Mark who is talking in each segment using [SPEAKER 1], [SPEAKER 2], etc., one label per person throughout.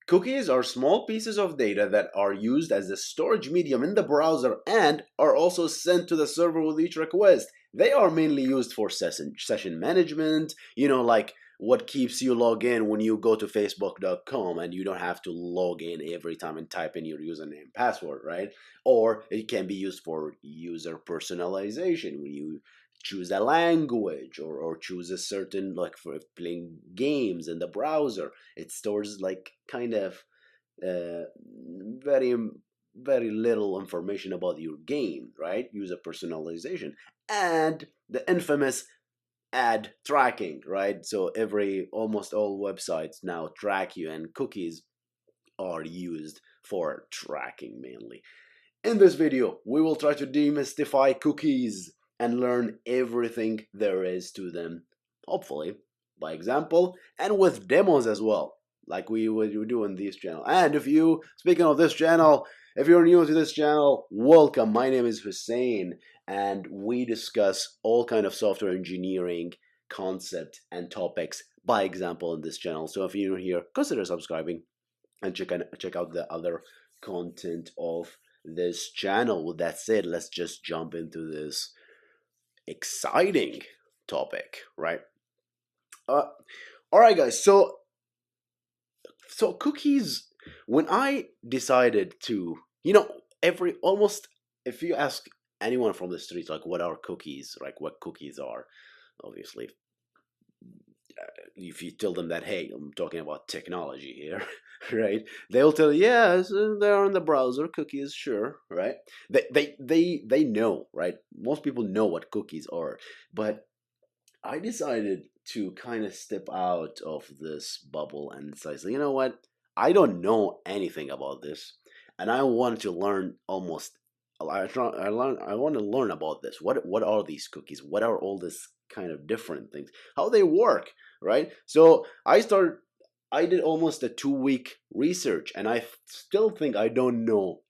[SPEAKER 1] Cookies are small pieces of data that are used as a storage medium in the browser and are also sent to the server with each request. They are mainly used for session management, like what keeps you log in when you go to facebook.com and you don't have to log in every time and type in your username and password, right? Or it can be used for user personalization when you choose a language or choose a certain, like for playing games in the browser. It stores like kind of very very little information about your game, right? User personalization and the infamous ad tracking, right? So almost all websites now track you, and cookies are used for tracking mainly. In this video, we will try to demystify cookies and learn everything there is to them, hopefully by example and with demos as well, like we do in this channel. And speaking of this channel, if you're new to this channel, welcome. My name is Hussein, and we discuss all kind of software engineering concept and topics by example in this channel. So if you're here, consider subscribing and check out the other content of this channel. With that said, let's just jump into this exciting topic, right? All right, guys. So cookies. When I decided to, every almost, if you ask anyone from the street, like what are cookies, like what cookies are, obviously, if you tell them that, hey, I'm talking about technology here, right? They'll tell you, yeah, they're in the browser, cookies, sure, right? They know, right? Most people know what cookies are, but I decided to kind of step out of this bubble and say, you know what? I don't know anything about this, and I want to learn almost. I want to learn about this. What are these cookies? What are all this kind of different things? How they work, right? So I did almost a 2 week research, and I still think I don't know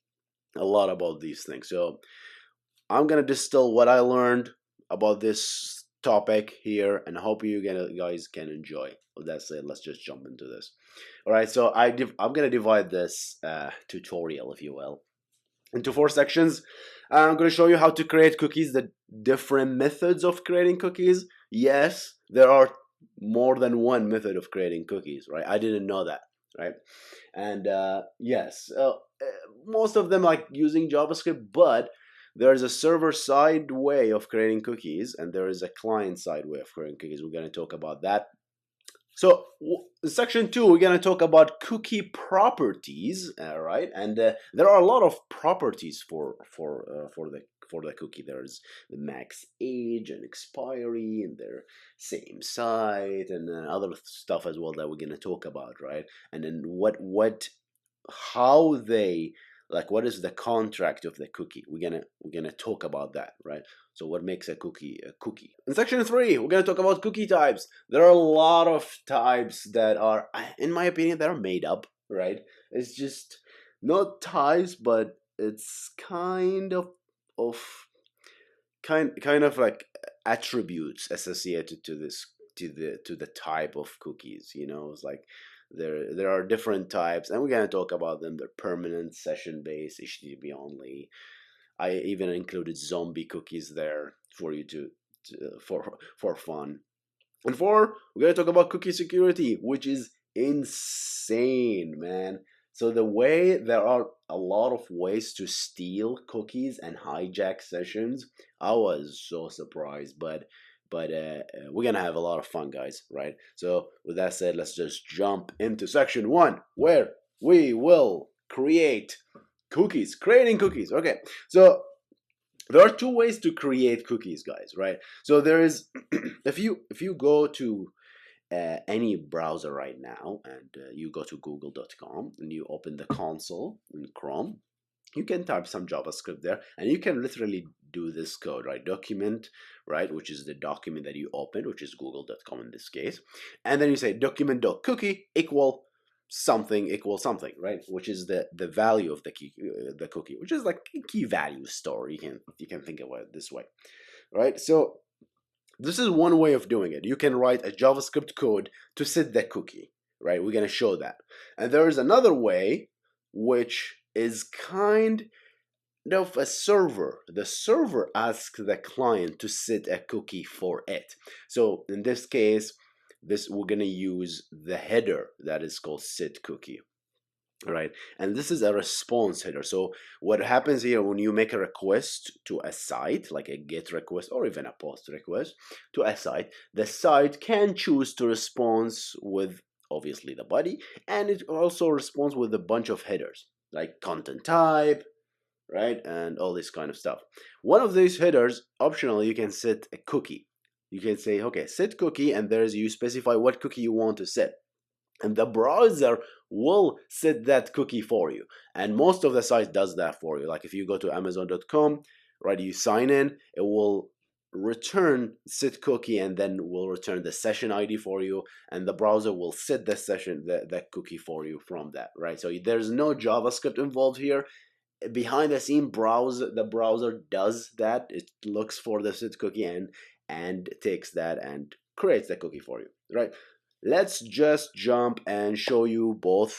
[SPEAKER 1] a lot about these things. So I'm gonna distill what I learned about this topic here, and I hope you guys can enjoy. With that said, let's just jump into this. All right, so I'm gonna divide this tutorial, if you will, into 4 sections. I'm going to show you how to create cookies, the different methods of creating cookies. Yes, there are more than one method of creating cookies, right? I didn't know that, right? And yes, most of them like using JavaScript, but there's a server-side way of creating cookies, and there is a client-side way of creating cookies. We're going to talk about that. So section 2, we're gonna talk about cookie properties, right? And there are a lot of properties for the cookie. There's the max age and expiry, and their same site, and other stuff as well that we're gonna talk about, right? And then how they, like, what is the contract of the cookie? We're gonna talk about that, right? So what makes a cookie a cookie? In section 3, we're gonna talk about cookie types. There are a lot of types that are, in my opinion, that are made up, right? It's just not types, but it's kind of like attributes associated to this to the type of cookies. It's like there are different types, and we're gonna talk about them. They're permanent, session-based, HTTP only. I even included zombie cookies there for you for fun. And 4, we're gonna talk about cookie security, which is insane, man. So there are a lot of ways to steal cookies and hijack sessions. I was so surprised, but we're gonna have a lot of fun, guys, right? So with that said, let's just jump into section 1, where we will create cookies. Creating cookies. Okay, so there are 2 ways to create cookies, guys, right? So there is if you go to any browser right now, and you go to google.com and you open the console in Chrome, you can type some JavaScript there, and you can literally do this code, right? Document, right, which is the document that you opened, which is google.com in this case, and then you say document.cookie equals something, right? Which is the value of the cookie, which is like a key value store. You can think of it this way, right? So this is one way of doing it. You can write a JavaScript code to set the cookie, right? We're gonna show that. And there is another way, which is kind of a server. The server asks the client to set a cookie for it. So in this case, we're gonna use the header that is called set cookie, right? And this is a response header. So what happens here when you make a request to a site, like a GET request or even a POST request to a site, the site can choose to respond with obviously the body, and it also responds with a bunch of headers like content type, right? And all this kind of stuff. One of these headers, optionally, you can set a cookie. You can say, okay, set cookie, and there's you specify what cookie you want to set. And the browser will set that cookie for you. And most of the sites does that for you. Like if you go to Amazon.com, right, you sign in, it will return set cookie and then will return the session ID for you, and the browser will set the session that cookie for you from that, right? So there's no JavaScript involved here. Behind the scene, the browser does that. It looks for the set cookie and takes that and creates the cookie for you, right? Let's just jump and show you both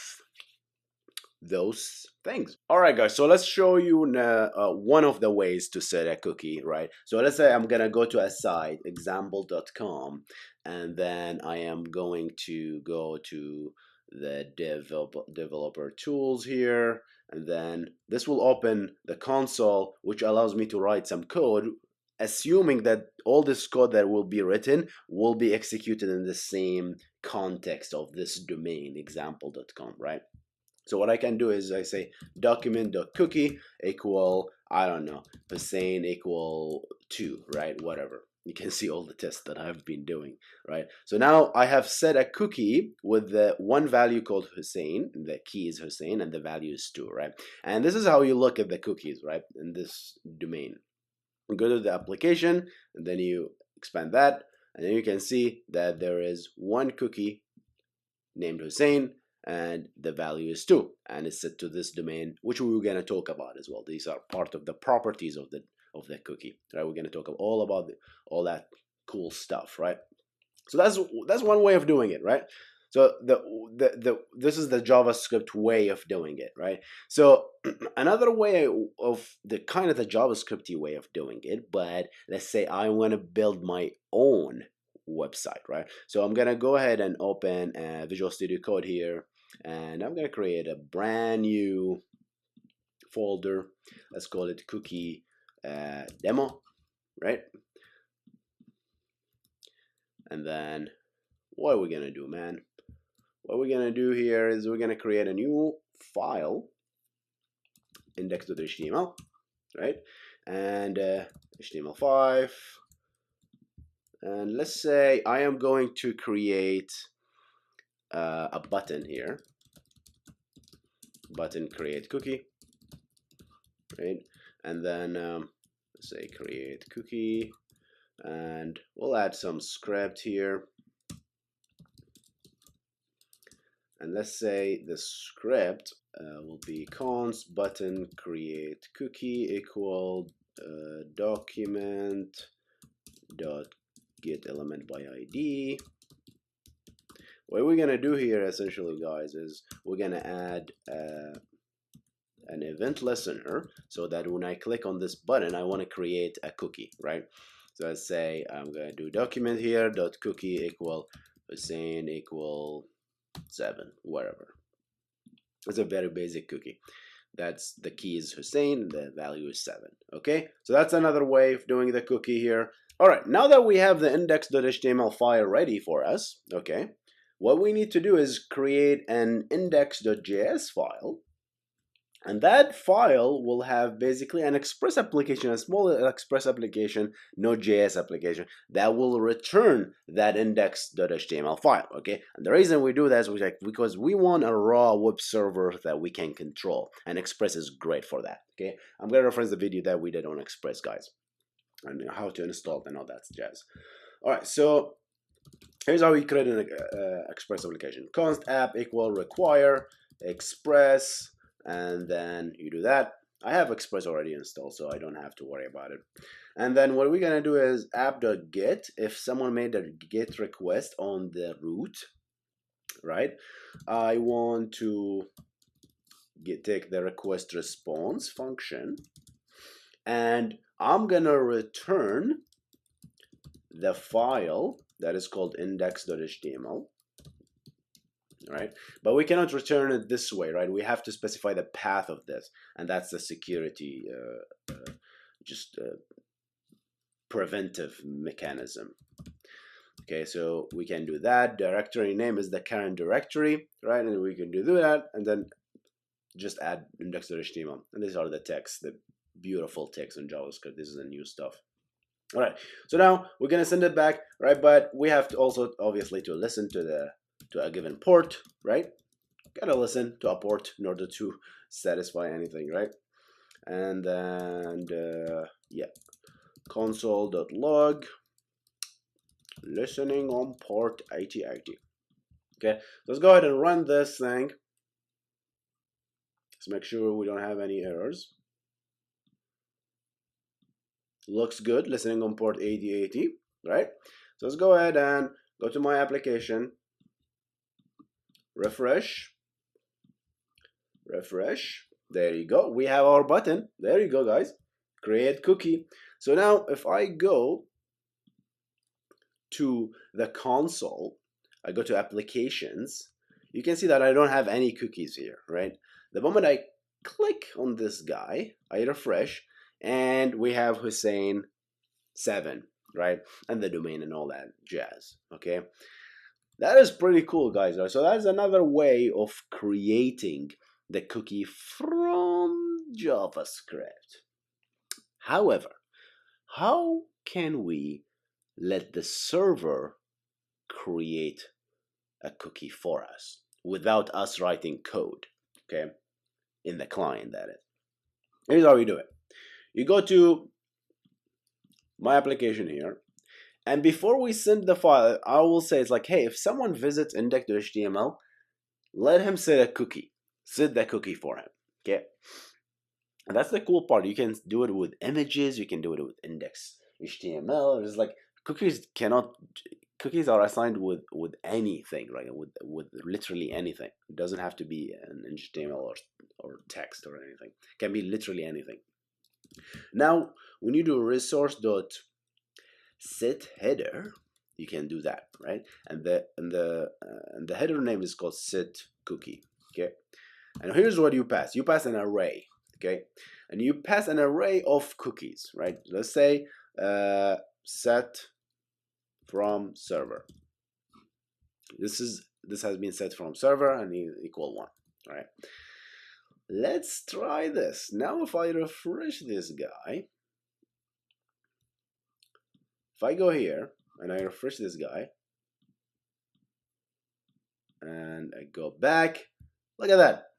[SPEAKER 1] those things. All right, guys, so let's show you one of the ways to set a cookie, right? So let's say I'm gonna go to a site, example.com, and then I am going to go to the developer tools here, and then this will open the console, which allows me to write some code, assuming that all this code that will be written will be executed in the same context of this domain, example.com, right? So what I can do is I say Document.cookie equal, I don't know, Hussein equal 2, right? Whatever. You can see all the tests that I've been doing, right? So now I have set a cookie with the one value called Hussein, the key is Hussein, and the value is 2, right? And this is how you look at the cookies, right, in this domain. You go to the application, and then you expand that, and then you can see that there is one cookie named Hussein, and the value is 2, and it's set to this domain, which we were going to talk about as well. These are part of the properties of the cookie, right? We're going to talk all about all that cool stuff, right? So that's one way of doing it, right? So this is the JavaScript way of doing it, right? So another way of the kind of the JavaScripty way of doing it, but let's say I want to build my own website, right? So I'm gonna go ahead and open Visual Studio Code here, and I'm gonna create a brand new folder. Let's call it cookie demo, right? And then what are we gonna do, man? What we're gonna do here is we're gonna create a new file, index.html, right? And HTML5. And let's say I am going to create a button here. Button create cookie, right? And then let's say create cookie, and we'll add some script here. And let's say the script will be const button create cookie equal document dot get element by ID. What we're gonna do here essentially, guys, is we're gonna add an event listener, so that when I click on this button, I want to create a cookie, right? So let's say I'm gonna do document here dot cookie equal Hussein equal 7, whatever. It's a very basic cookie. That's the key is Hussein, the value is 7. Okay, so that's another way of doing the cookie here. All right, now that we have the index.html file ready for us, okay, what we need to do is create an index.js file. And that file will have basically an Express application, a small Express application, Node.js application that will return that index.html file, okay? And the reason we do that is because we want a raw web server that we can control, and Express is great for that, okay? I'm going to reference the video that we did on Express, guys, and how to install and all that jazz. All right, so here's how we create an Express application. Const app equal require Express, and then you do that. I have Express already installed, so I don't have to worry about it. And then what we're gonna do is app.get. If someone made a get request on the root, right? I want to take the request response function, and I'm gonna return the file that is called index.html, right? But we cannot return it this way, right? We have to specify the path of this, and that's the security just preventive mechanism. Okay, so we can do that. Directory name is the current directory, right? And we can do that, and then just add index.html. And these are the texts, the beautiful text in JavaScript. This is the new stuff. All right, so now we're gonna send it back, right? But we have to also obviously to listen to a given port, right? Gotta listen to a port in order to satisfy anything, right? And then yeah, console.log listening on port 8080. Okay, let's go ahead and run this thing. Let's make sure we don't have any errors. Looks good, listening on port 8080, right? So let's go ahead and go to my application, refresh. There you go. We have our button. There you go, guys. Create cookie. So now if I go to the console, I go to applications, you can see that I don't have any cookies here, right? The moment I click on this guy, I refresh, and we have Hussein 7, right? And the domain and all that jazz, okay? That is pretty cool, guys. So that's another way of creating the cookie from JavaScript. However, how can we let the server create a cookie for us without us writing code, okay, in the client, that is? Here's how we do it. You go to my application here, and before we send the file, I will say it's like, hey, if someone visits index.html, let him set a cookie. Set the cookie for him, okay? And that's the cool part. You can do it with images. You can do it with index.html. It's like cookies are assigned with anything, right? With literally anything. It doesn't have to be an HTML or text or anything. It can be literally anything. Now, when you do resource.set header, you can do that, right? And the header name is called set cookie, okay? And here's what you pass. You pass an array, okay? And you pass an array of cookies, right? Let's say set from server. This has been set from server and equal 1, all right? Let's try this. Now if I refresh this guy, if I go here and I refresh this guy and I go back, look at that.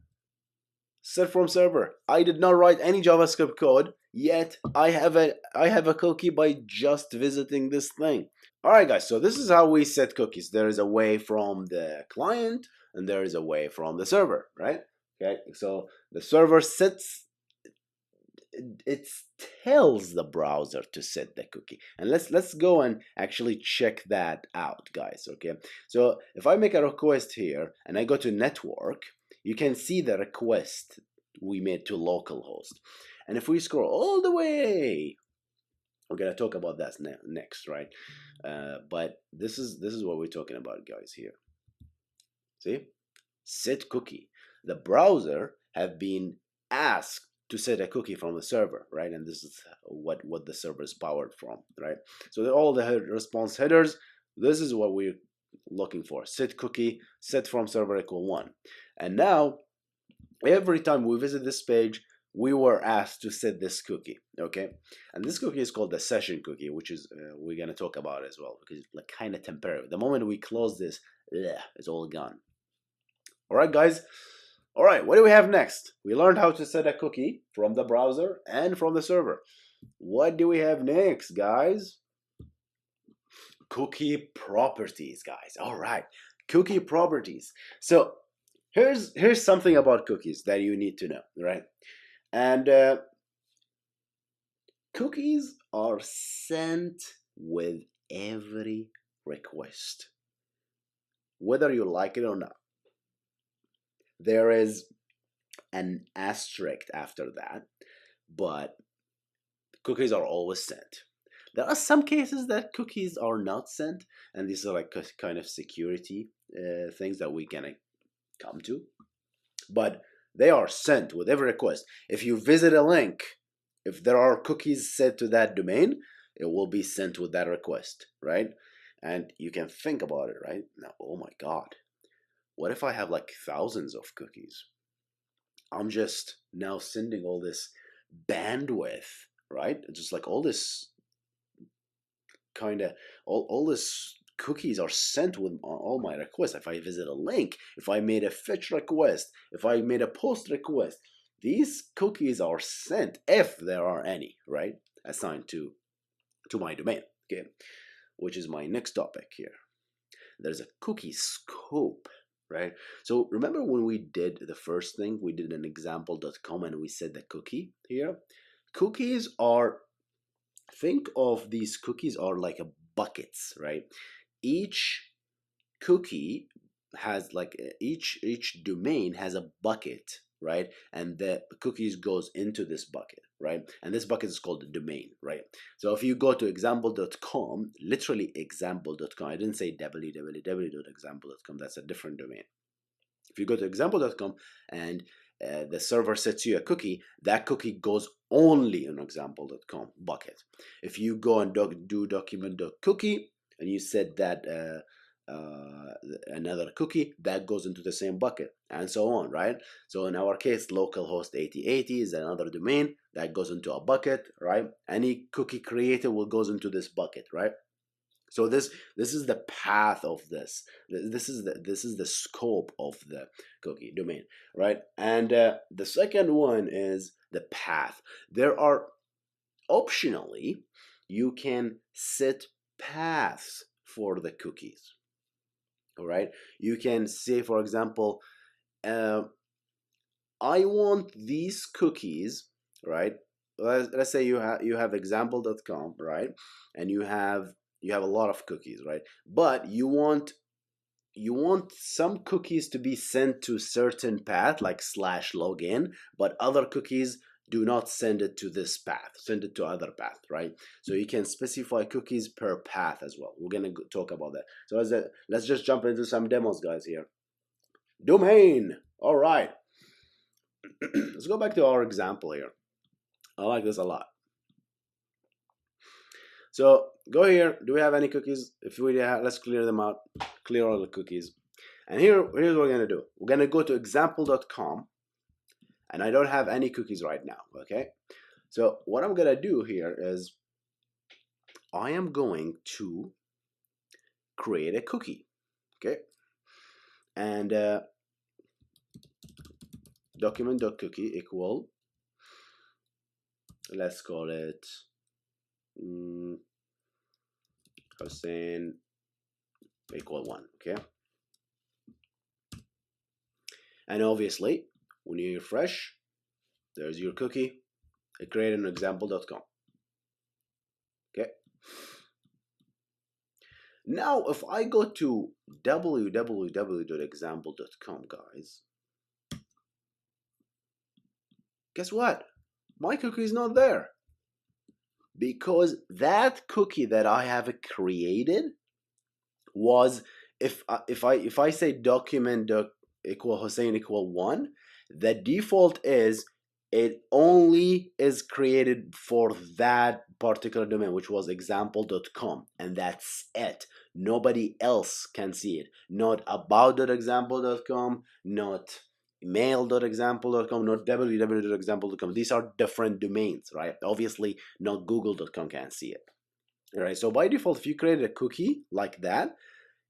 [SPEAKER 1] Set from server. I did not write any JavaScript code, yet I have a cookie by just visiting this thing. All right, guys, so this is how we set cookies. There is a way from the client and there is a way from the server, right? Okay, so the server it tells the browser to set the cookie, and let's go and actually check that out, guys. Okay, so if I make a request here and I go to network, you can see the request we made to localhost, and if we scroll all the way, we're gonna talk about that next, right? But this is what we're talking about, guys. Here, see, set cookie. The browser have been asked to set a cookie from the server, right? And this is what the server is powered from, right? So all the response headers, this is what we're looking for. Set cookie, set from server equal 1. And now, every time we visit this page, we were asked to set this cookie, okay? And this cookie is called the session cookie, which is we're gonna talk about as well, because it's like kind of temporary. The moment we close this, it's all gone. All right, guys. All right, what do we have next? We learned how to set a cookie from the browser and from the server. What do we have next, guys? Cookie properties, guys. All right, cookie properties. So here's something about cookies that you need to know, right? And cookies are sent with every request. whether you like it or not. There is an asterisk after that, but cookies are always sent. There are some cases that cookies are not sent, and these are like kind of security things that we can come to. But they are sent with every request. If you visit a link, if there are cookies set to that domain, it will be sent with that request, right? And you can think about it, right? Now, oh my God, what if I have like thousands of cookies? I'm just now sending all this bandwidth, right? Just like all this kind of all this cookies are sent with all my requests. If I visit a link, if I made a fetch request, if I made a post request, these cookies are sent, if there are any, right, assigned to my domain. Okay, which is my next topic here. There's a cookie scope, right? So remember when we did the first thing, we did an example.com and we said the cookie here. Cookies are, think of these cookies are like a buckets, right? Each cookie has like each domain has a bucket, right? And the cookies goes into this bucket, right? And this bucket is called the domain, right? So if you go to example.com, literally example.com, I didn't say www.example.com, that's a different domain. If you go to example.com and the server sets you a cookie, that cookie goes only in example.com bucket. If you go and do document.cookie and you set that another cookie, that goes into the same bucket, and so on, right? So in our case, localhost 8080 is another domain that goes into a bucket, right? Any cookie created will goes into this bucket, right? So this is the path of this. This is the scope of the cookie domain, right? And the second one is the path. There are optionally you can set paths for the cookies. All right, you can say, for example, I want these cookies, right? Let's say you have example.com, right? And you have a lot of cookies, right? But you want some cookies to be sent to certain path like /login, but other cookies do not send it to this path, send it to other path, right? So you can specify cookies per path as well. We're gonna talk about that. So let's just jump into some demos, guys, here. Domain. All right. Let's go back to our example here. I like this a lot. So go here. Do we have any cookies? If we have, let's clear them out. Clear all the cookies. And here's what we're gonna do. We're gonna go to example.com, and I don't have any cookies right now. Okay. So what I'm gonna do here is I am going to create a cookie. Okay. And document.cookie equal, let's call it Hussein equal 1. Okay. And obviously when you refresh, there's your cookie. I created an example.com. Okay. Now if I go to www.example.com, guys, guess what? My cookie is not there, because that cookie that I have created was, if I say document equal Hussein equal 1, the default is it only is created for that particular domain, which was example.com, and that's it. Nobody else can see it. Not about.example.com, not mail.example.com, not www.example.com. These are different domains, right? Obviously, not google.com can see it. All right, so by default, if you create a cookie like that,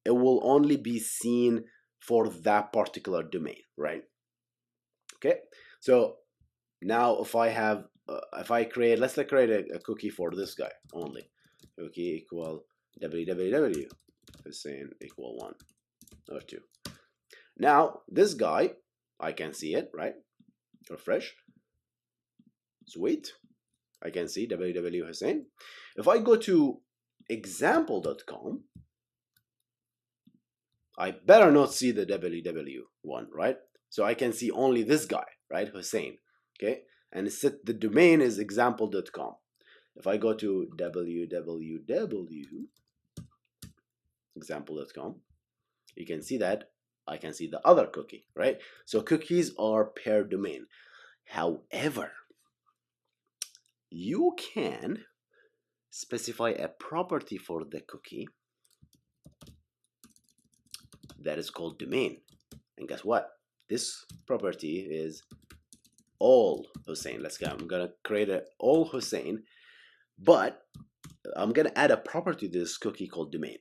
[SPEAKER 1] it will only be seen for that particular domain, right? Okay, so now if I have, if I create, let's create a cookie for this guy only. Cookie equal www, Hussein equal 1 or 2. Now this guy, I can see it, right? Refresh. Sweet. I can see www Hussein. If I go to example.com, I better not see the www one, right? So I can see only this guy, right? Hussein, okay? And it's set, the domain is example.com. If I go to www.example.com, you can see that I can see the other cookie, right? So cookies are per domain. However, you can specify a property for the cookie that is called domain. And guess what? This property is all Hussein. Let's go. I'm gonna create a all Hussein, but I'm gonna add a property to this cookie called domain.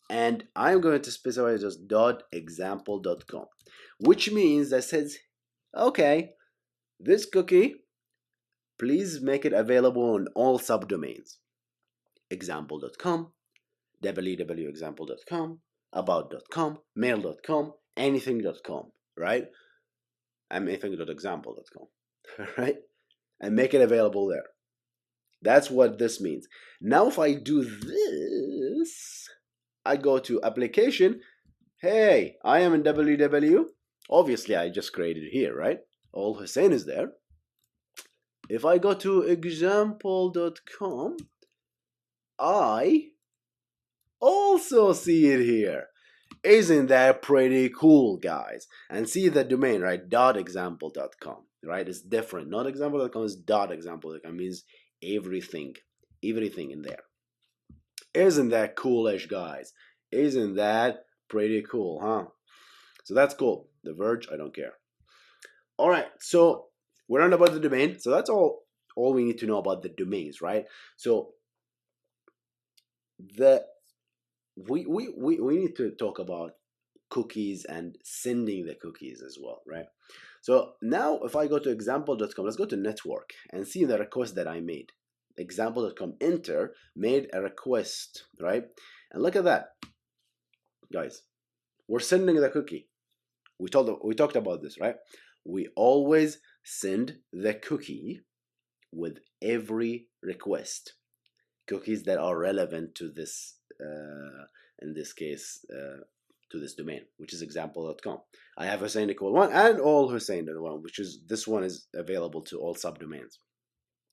[SPEAKER 1] And I'm going to specify just .example.com, which means that says, okay, this cookie, please make it available on all subdomains. Example.com, www.example.com, about.com, mail.com, anything.com, right? Anything.example.com, right? And make it available there. That's what this means. Now, if I do this, I go to application. Hey, I am in www. Obviously, I just created it here, right? All Hussein is there. If I go to example.com, I also see it here. Isn't that pretty cool, guys? And see the domain, right? .example.com, right? It's different. Not example.com, is .example.com. Means everything in there. Isn't that coolish, guys? Isn't that pretty cool, huh? So that's cool. The Verge, I don't care. All right, so we're on about the domain. So that's all we need to know about the domains, right? So we need to talk about cookies and sending the cookies as well, right? So now if I go to example.com, let's go to network and see the request that I made. Example.com enter made a request, right? And look at that, guys. We're sending the cookie. We talked about this, right? We always send the cookie with every request. Cookies that are relevant to this, in this case, to this domain, which is example.com. I have Hussein equal 1 and all Hussein equal 1, which is this one is available to all subdomains.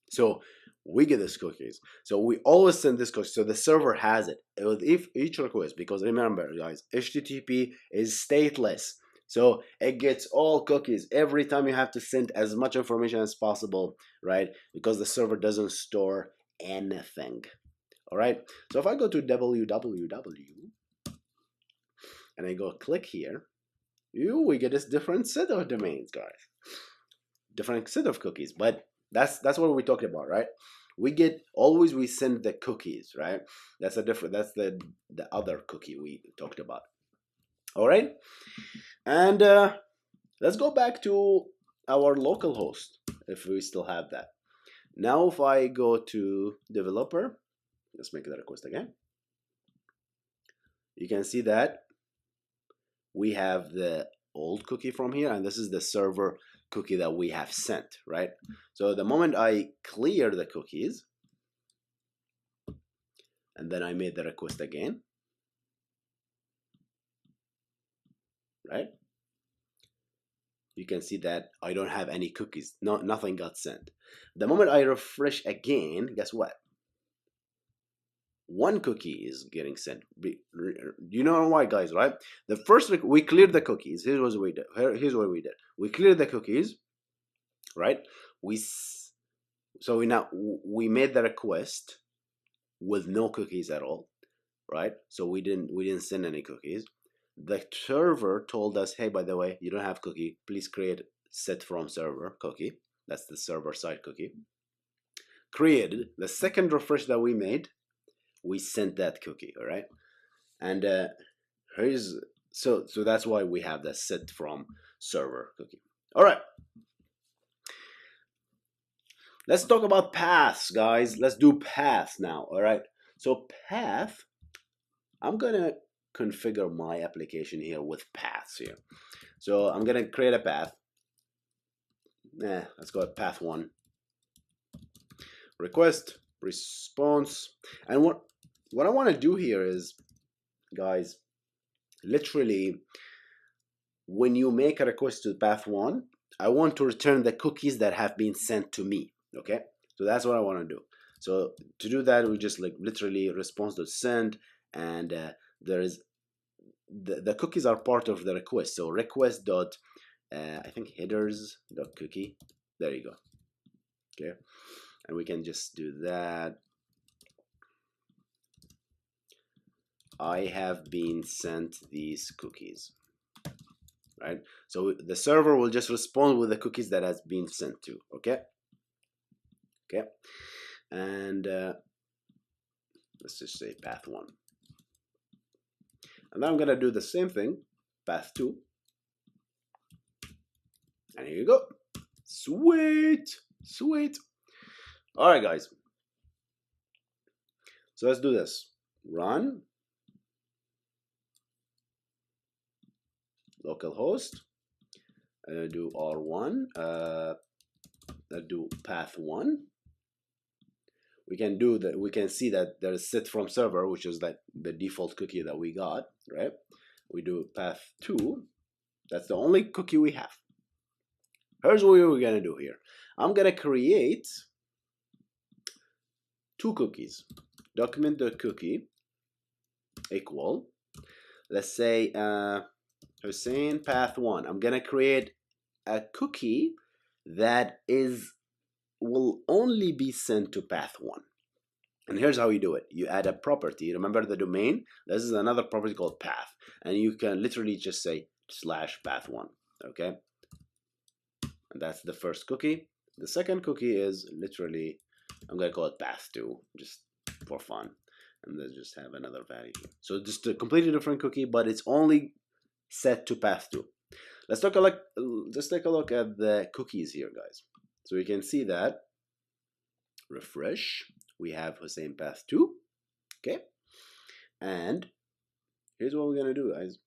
[SPEAKER 1] So we get these cookies. So we always send this cookie. So the server has it with each request, because remember, guys, HTTP is stateless. So it gets all cookies every time. You have to send as much information as possible, right? Because the server doesn't store anything. All right. So if I go to www and I go click here, we get this different set of domains, guys. Different set of cookies, but that's what we talked about, right? We send the cookies, right? That's the other cookie we talked about. All right, and let's go back to our local host if we still have that. Now if I go to developer, let's make that request again. You can see that we have the old cookie from here, and this is the server cookie that we have sent, right? So the moment I clear the cookies and then I made the request again, right? You can see that I don't have any cookies. Nothing got sent. The moment I refresh again, guess what? One cookie is getting sent. You know why, guys, right? The first we cleared the cookies. Here's what we did. We cleared the cookies, right? We made the request with no cookies at all, right? So we didn't send any cookies. The server told us, hey, by the way, you don't have cookie. Please create set from server cookie. That's the server side cookie. Created. The second refresh that we made, we sent that cookie, all right? And so that's why we have that set from server cookie. All right. Let's talk about paths, guys. Let's do paths now, all right? So path, I'm gonna configure my application here with paths here. So I'm gonna create a path. Let's go with path 1. Request, response, and what I want to do here is, guys, literally, when you make a request to path 1, I want to return the cookies that have been sent to me. Okay, so that's what I want to do. So to do that, we just like literally response.send, and there is the cookies are part of the request. So request dot I think headers dot cookie. There you go. Okay, and we can just do that. I have been sent these cookies. Right, so the server will just respond with the cookies that has been sent to. Okay, and let's just say path 1, and then I'm gonna do the same thing, path 2, and here you go. Sweet. All right, guys, so let's do this. Run localhost, and I do R1. Let's do path 1. We can do that. We can see that there is set from server, which is like the default cookie that we got, right? We do path 2. That's the only cookie we have. Here's what we're gonna do here. I'm gonna create 2 cookies. Document.cookie equal, let's say Hussein path 1. I'm gonna create a cookie that will only be sent to path 1. And here's how you do it. You add a property. Remember the domain? This is another property called path. And you can literally just say /path 1. Okay? And that's the first cookie. The second cookie is literally, I'm going to call it path 2, just for fun. And then just have another value here. So just a completely different cookie, but it's only set to path 2. Let's take a look at the cookies here, guys. So we can see that, refresh, we have Hussein path 2, okay? And here's what we're gonna do, guys.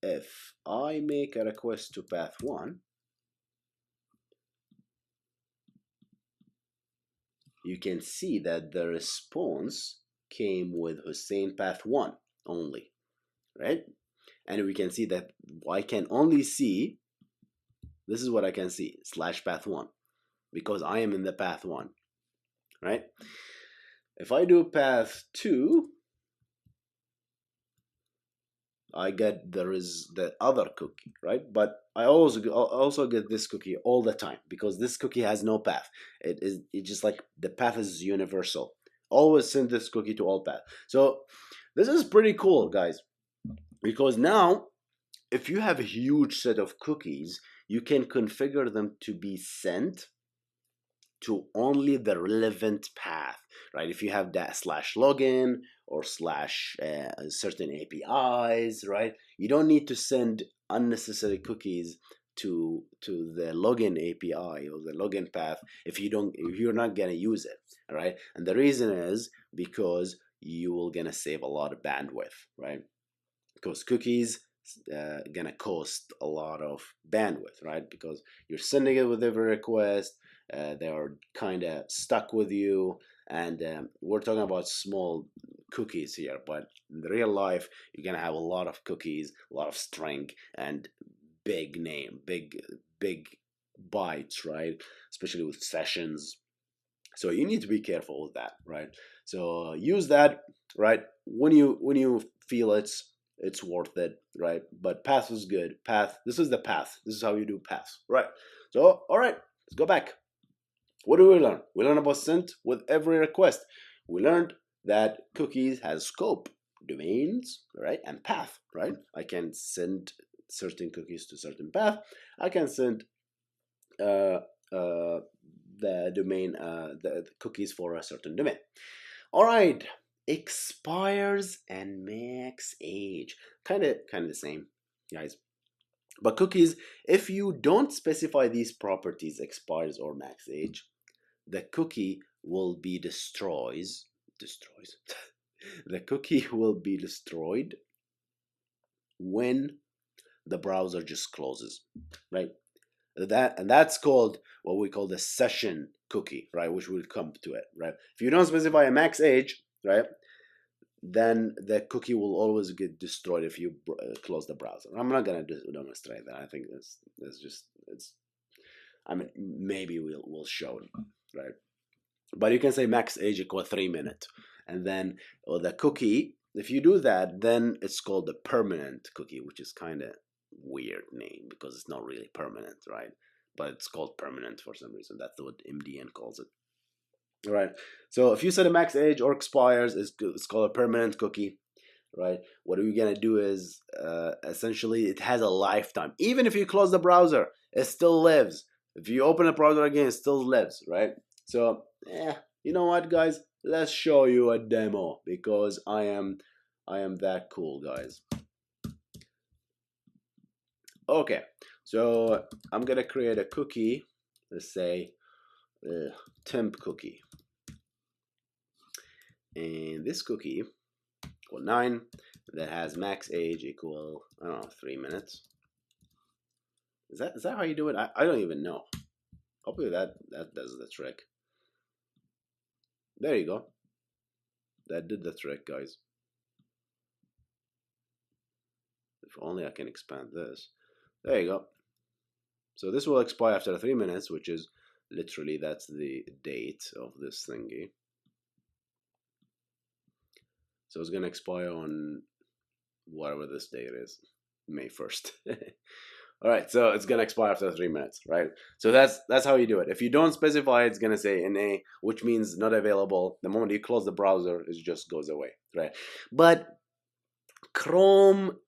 [SPEAKER 1] If I make a request to path 1, you can see that the response came with Hussein path 1 only, right? And we can see that I can only see, this is what I can see, /path 1, because I am in the path 1, right? If I do path 2, I get there is the other cookie, right? But I also get this cookie all the time because this cookie has no path. It's just like the path is universal. Always send this cookie to all path. So this is pretty cool, guys, because now if you have a huge set of cookies, you can configure them to be sent to only the relevant path, right? If you have that /login or certain APIs, right? You don't need to send unnecessary cookies to the login API or the login path if you're not gonna use it, right? And the reason is because you will gonna save a lot of bandwidth, right? Because cookies gonna cost a lot of bandwidth, right? Because you're sending it with every request. They are kind of stuck with you, and we're talking about small cookies here, but in the real life you're gonna have a lot of cookies, a lot of string, and big bytes, right? Especially with sessions. So you need to be careful with that, right? So use that, right, when you feel it's worth it, right? But path is good. Path, this is the path. This is how you do path, right? So all right, let's go back. What do we learn? We learned about sent with every request. We learned that cookies has scope, domains, right, and path, right? I can send certain cookies to certain path. I can send the domain, the cookies for a certain domain. All right, expires and max age, kind of the same, guys. But cookies, if you don't specify these properties, expires or max age, the cookie will be destroys. The cookie will be destroyed when the browser just closes, right? That's called what we call the session cookie, right? Which will come to it, right? If you don't specify a max age, right, then the cookie will always get destroyed if you close the browser. I'm not gonna demonstrate that. I think that's just it's. I mean, maybe we'll show it, right? But you can say max age equal 3 minutes, and then the cookie. If you do that, then it's called the permanent cookie, which is kind of weird name because it's not really permanent, right? But it's called permanent for some reason. That's what MDN calls it. All right. So if you set a max age or expires, it's called a permanent cookie, right? What we're gonna do is essentially it has a lifetime. Even if you close the browser, it still lives. If you open the browser again, it still lives, right? So yeah, you know what, guys? Let's show you a demo because I am that cool, guys. Okay, so I'm gonna create a cookie. Let's say temp cookie, and this cookie equal 9 that has max age equal, I don't know, 3 minutes. Is that how you do it? I don't even know. Hopefully that does the trick. There you go. That did the trick, guys. If only I can expand this. There you go. So this will expire after 3 minutes, which is literally that's the date of this thingy. So it's gonna expire on whatever this date is, May 1st. All right, so it's gonna expire after 3 minutes, right? So that's how you do it. If you don't specify, it's gonna say NA, which means not available. The moment you close the browser, it just goes away, right? But Chrome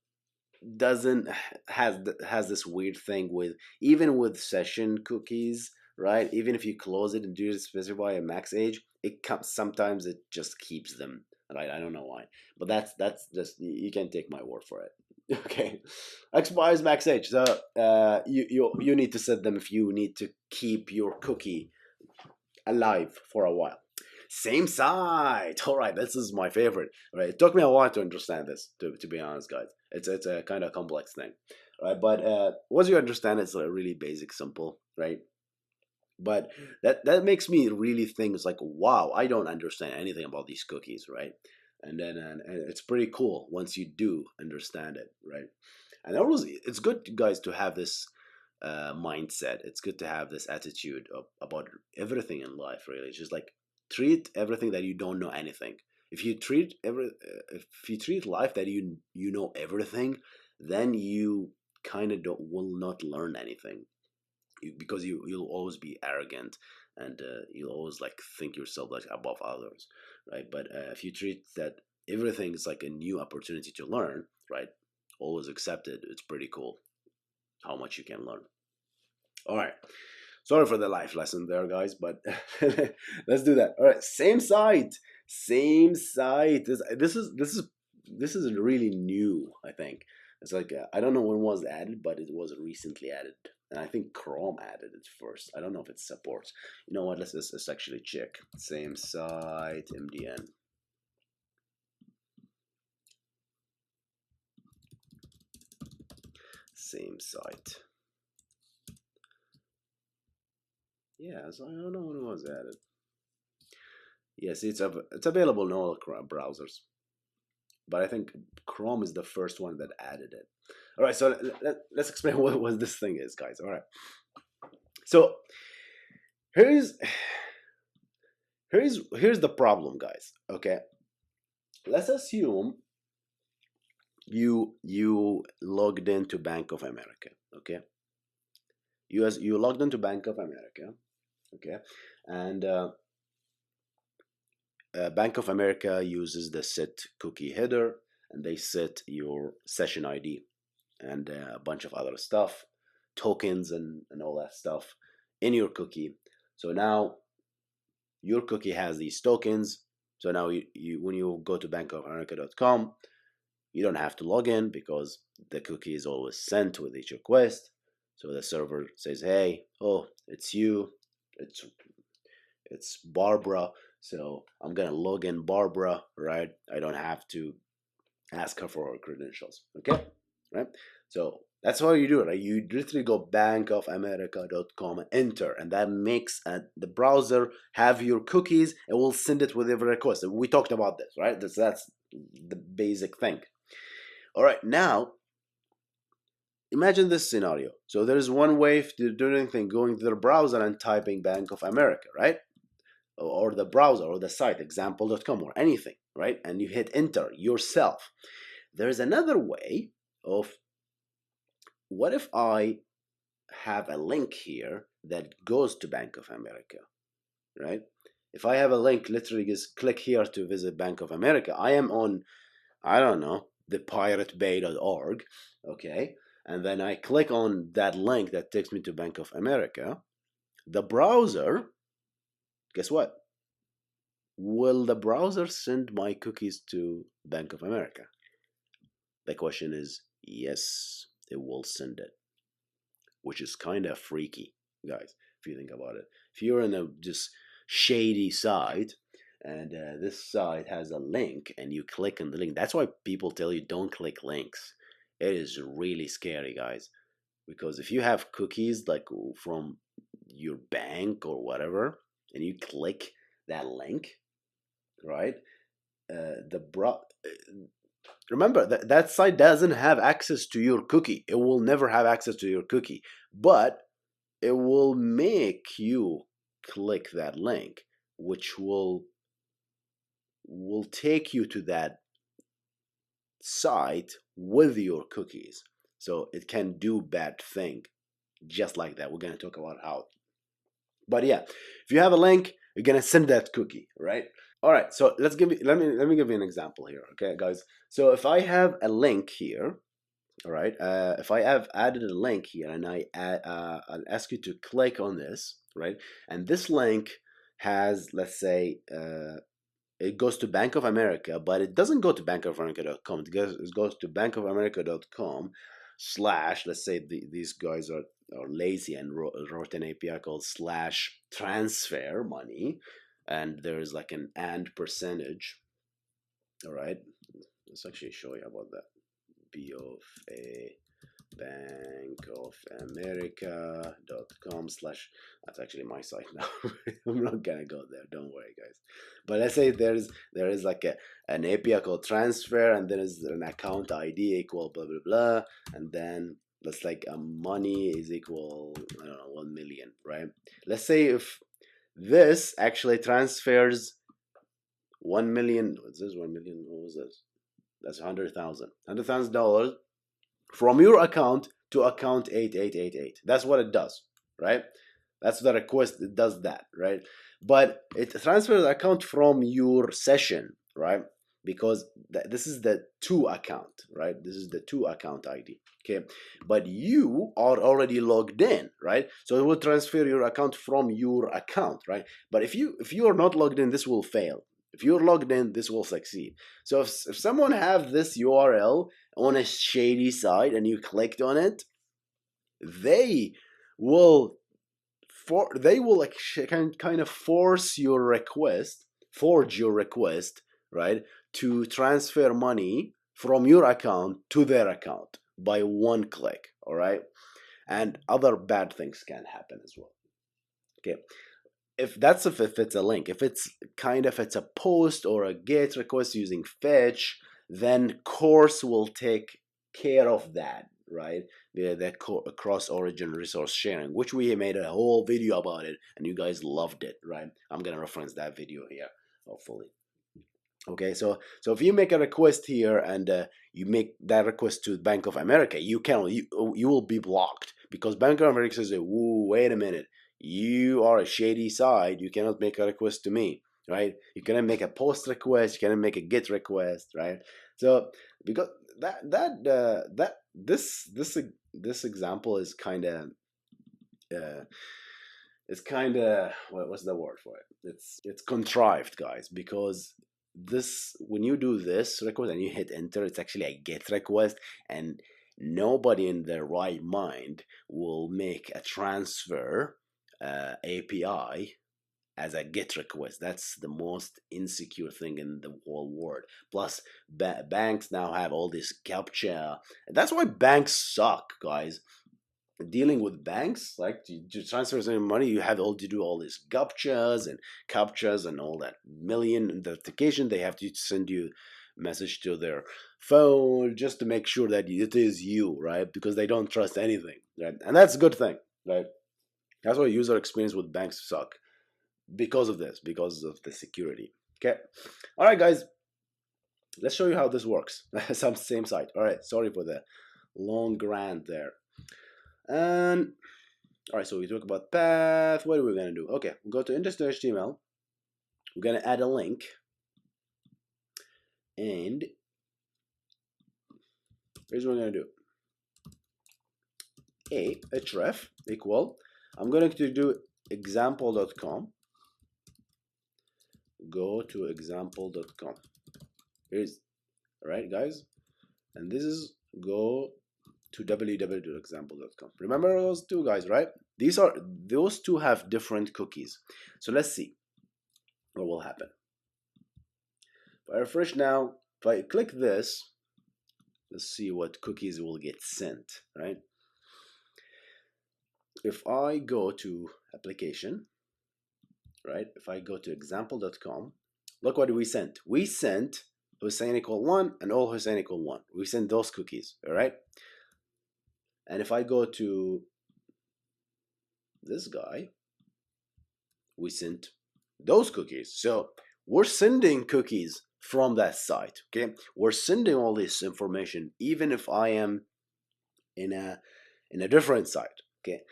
[SPEAKER 1] doesn't has this weird thing with even with session cookies, right? Even if you close it and do specify a max age, it comes sometimes it just keeps them, right? I don't know why, but that's just you can take my word for it. Okay, expires max age. So you need to set them if you need to keep your cookie alive for a while. Same site. All right, this is my favorite. All right, it took me a while to understand this. To be honest, guys, it's a kind of complex thing, right? But once you understand, it's a really basic, simple, right? But that makes me really think. It's like, wow, I don't understand anything about these cookies, right? And then and it's pretty cool once you do understand it, right? And always, it's good, guys, to have this mindset. It's good to have this attitude about everything in life. Really, it's just like treat everything that you don't know anything. If you treat life that you know everything, then you kind of don't will not learn anything because you'll always be arrogant and you'll always like think yourself like above others, right? But if you treat that everything is like a new opportunity to learn, right? Always accept it. It's pretty cool how much you can learn. All right. Sorry for the life lesson there, guys, but let's do that. All right, same site, same site. This is really new. I think it's like I don't know when it was added, but it was recently added, and I think Chrome added it first. I don't know if it supports. You know what? Let's actually check. Same site, MDN. Same site. Yeah, so I don't know when it was added. Yes, it's available in all browsers, but I think Chrome is the first one that added it. All right, so let's explain what this thing is, guys. All right, so here's here's the problem, guys. Okay, let's assume you logged into Bank of America. Okay, you logged into Bank of America. Okay, and Bank of America uses the set cookie header, and they set your session ID and a bunch of other stuff, tokens and all that stuff in your cookie. So now your cookie has these tokens. So now when you go to bankofamerica.com, you don't have to log in because the cookie is always sent with each request. So the server says, hey, oh, it's you. It's Barbara. So I'm gonna log in Barbara, right? I don't have to ask her for her credentials. Okay, right? So that's how you do it. Right? You literally go bankofamerica.com and enter, and that makes the browser have your cookies and will send it with every request. We talked about this, right? That's the basic thing. All right, now imagine this scenario. So there's one way to do anything, going to the browser and typing Bank of America, right? Or the browser or the site, example.com or anything, right? And you hit enter yourself. There's another way of, what if I have a link here that goes to Bank of America, right? If I have a link, literally just click here to visit Bank of America. I am on, I don't know, thepiratebay.org, okay? And then I click on that link that takes me to Bank of America. The browser, guess what? Will the browser send my cookies to Bank of America? The question is yes, it will send it, which is kind of freaky, guys, if you think about it. If you're in a just shady site and this site has a link and you click on the link, that's why people tell you don't click links. It is really scary, guys, because if you have cookies like from your bank or whatever and you click that link, right? Remember that site doesn't have access to your cookie. It will never have access to your cookie, but it will make you click that link, which will take you to that site with your cookies. So it can do bad thing just like that. We're going to talk about how. But yeah, if you have a link, you're going to send that cookie, right? All right, so let me give you an example here, okay, guys. So if I have a link here, all right, if I have added a link here and I'll ask you to click on this, right, and this link has, let's say, it goes to Bank of America, but it doesn't go to bankofamerica.com. It goes to bankofamerica.com / let's say these guys are lazy and wrote an API called / transfer money, and there's like an and percentage. All right, let's actually show you about that. B of A Bank of America.com / that's actually my site now. I'm not gonna go there, don't worry, guys. But let's say there is like an API called transfer, and then is an account ID equal blah blah blah, and then that's like money is equal, I don't know, 1 million, right? Let's say if this actually transfers 1 million, what's this, 1 million, what was this? That's $100,000 from your account to account 8888. That's what it does, right? That's the request. It does that, right? But it transfers the account from your session, right? Because this is the to account, right? This is the to account ID, okay? But you are already logged in, right? So it will transfer your account from your account, right? But if you are not logged in, this will fail. If you're logged in, this will succeed. So if someone have this URL on a shady site and you clicked on it, they will like kind of forge your request, right, to transfer money from your account to their account by one click. All right, and other bad things can happen as well. Okay, if it's a link. If it's a post or a GET request using fetch, then course will take care of that, right? The cross origin resource sharing, which we made a whole video about it and you guys loved it, right? I'm gonna reference that video here, hopefully. Okay, so if you make a request here and you make that request to Bank of America, you will be blocked because Bank of America says, "Whoa, wait a minute, you are a shady site. You cannot make a request to me, right? You cannot make a post request. You cannot make a GET request, right?" So because this example is kind of what's the word for it? It's contrived, guys, because when you do this request and you hit enter, it's actually a GET request, and nobody in their right mind will make a transfer API as a GET request. That's the most insecure thing in the whole world. Plus, banks now have all this captcha. That's why banks suck, guys. Dealing with banks, like to transfer some money, you have to do all these captchas and all that million identification. They have to send you message to their phone just to make sure that it is you, right? Because they don't trust anything, right? And that's a good thing, right? That's why user experience with banks suck because of this, because of the security. Okay. All right, guys. Let's show you how this works. Same site. All right. Sorry for the long rant there. And all right, so we talk about path. What are we gonna do? Okay, go to index.html. We're gonna add a link, and here's what we're gonna do. href equal. I'm going to do example.com. Go to example.com. Here's, all right, guys, and this is go to www.example.com. Remember those two guys, right? Those two have different cookies. So let's see what will happen. If I refresh now, if I click this, let's see what cookies will get sent, right? If I go to application, right? If I go to example.com, look what we sent. We sent Hussein equal 1 and all Hussein equal 1. We sent those cookies, all right? And if I go to this guy, we sent those cookies. So we're sending cookies from that site, okay? We're sending all this information even if I am in a different site, okay?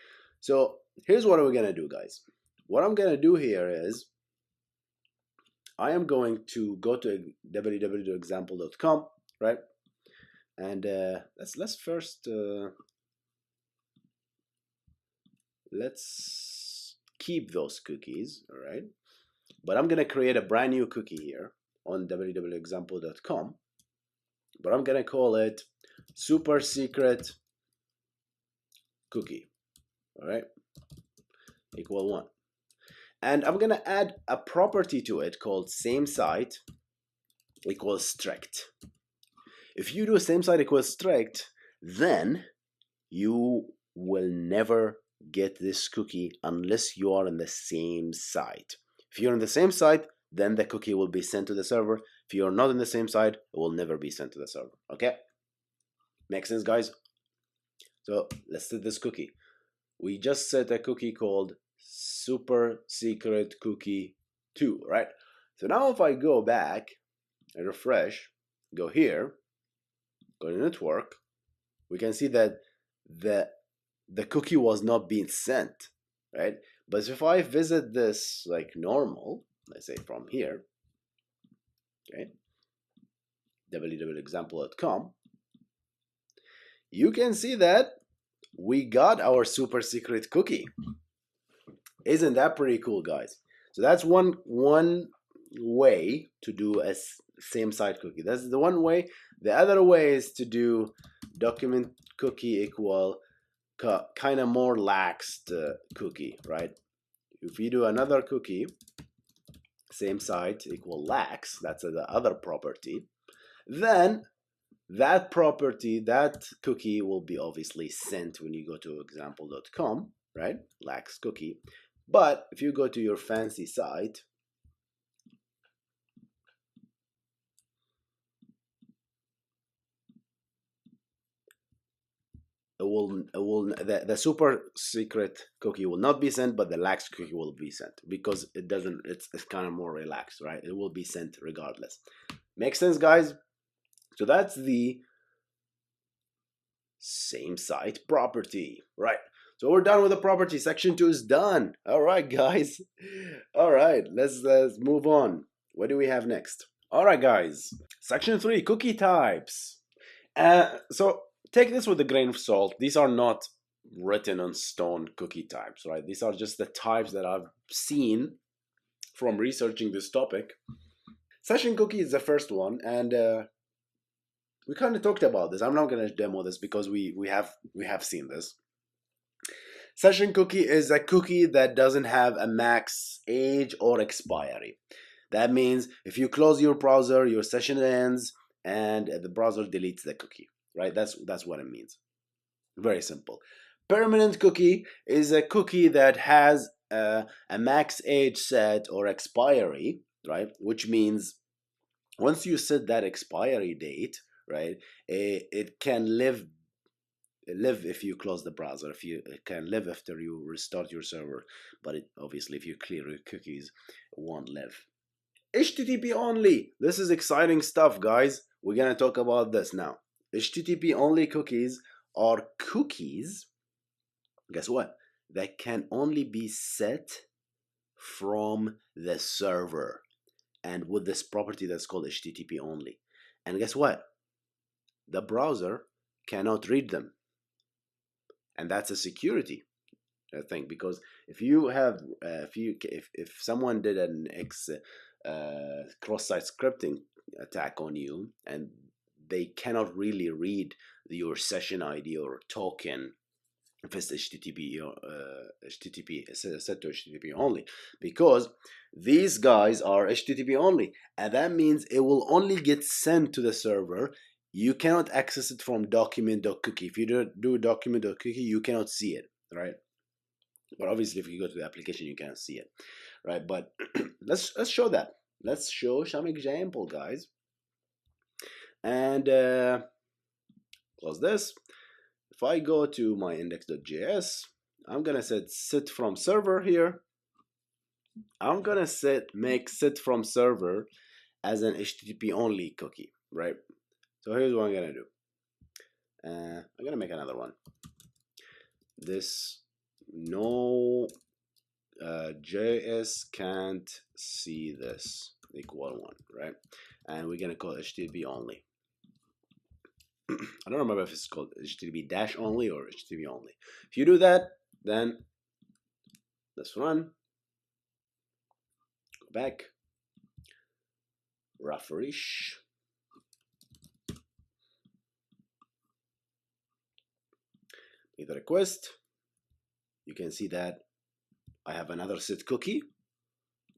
[SPEAKER 1] So here's what we're gonna do, guys. What I'm gonna do here is I am going to go to www.example.com, right? And let's first let's keep those cookies, all right? But I'm gonna create a brand new cookie here on www.example.com, but I'm gonna call it super secret cookie, all right? Equal 1. And I'm gonna add a property to it called same site equals strict. If you do same site equals strict, then you will never get this cookie unless you are on the same site. If you're on the same site, then the cookie will be sent to the server. If you're not on the same site, it will never be sent to the server. Okay? Make sense, guys? So let's set this cookie. We just set a cookie called super secret cookie 2, right? So now if I go back and refresh, go here, go to network, we can see that the cookie was not being sent, right? But if I visit this like normal, let's say from here, okay, www.example.com, you can see that we got our super secret cookie. Isn't that pretty cool, guys? So that's one way to do a same site cookie. That's the one way. The other way is to do document cookie equal kind of more laxed cookie, right? If you do another cookie, same site equal lax, that's the other property, then that property, that cookie will be obviously sent when you go to example.com, right? Lax cookie. But if you go to your fancy site, the super secret cookie will not be sent, but the lax cookie will be sent because it's kind of more relaxed, right? It will be sent regardless. Makes sense, guys? So that's the same site property, right? So we're done with the property. Section 2 is done. All right, guys. All right, let's move on. What do we have next? All right, guys. Section 3, cookie types. So take this with a grain of salt. These are not written on stone cookie types, right? These are just the types that I've seen from researching this topic. Session cookie is the first one, and we kind of talked about this. I'm not going to demo this because we have seen this. Session cookie is a cookie that doesn't have a max age or expiry. That means if you close your browser, your session ends and the browser deletes the cookie, right? That's what it means. Very simple. Permanent cookie is a cookie that has a max age set or expiry, right? Which means once you set that expiry date, right, it can live if you close the browser, if you it can live after you restart your server, but obviously if you clear your cookies, it won't live. HTTP only. This is exciting stuff, guys. We're gonna talk about this now. HTTP only cookies are cookies, guess what, that can only be set from the server, and with this property that's called HTTP only. And guess what, the browser cannot read them, and that's a security thing, because if you have if someone did an cross-site scripting attack on you, and they cannot really read your session ID or token, if it's HTTP HTTP set to HTTP only, because these guys are HTTP only, and that means it will only get sent to the server. You cannot access it from Document.cookie. If you do Document.cookie, you cannot see it, right? But obviously, if you go to the application, you can't see it, right? But let's show that. Let's show some example, guys, and close this. If I go to my index.js, I'm gonna set sit from server here. I'm gonna make sit from server as an HTTP only cookie, right? So here's what I'm gonna do. I'm gonna make another one. This no JS can't see this equal one, right? And we're gonna call it HTTP only. I don't remember if it's called HTTP dash only or HTTP only. If you do that, then let's run. Go back. Refresh. Make the request. You can see that I have another set cookie.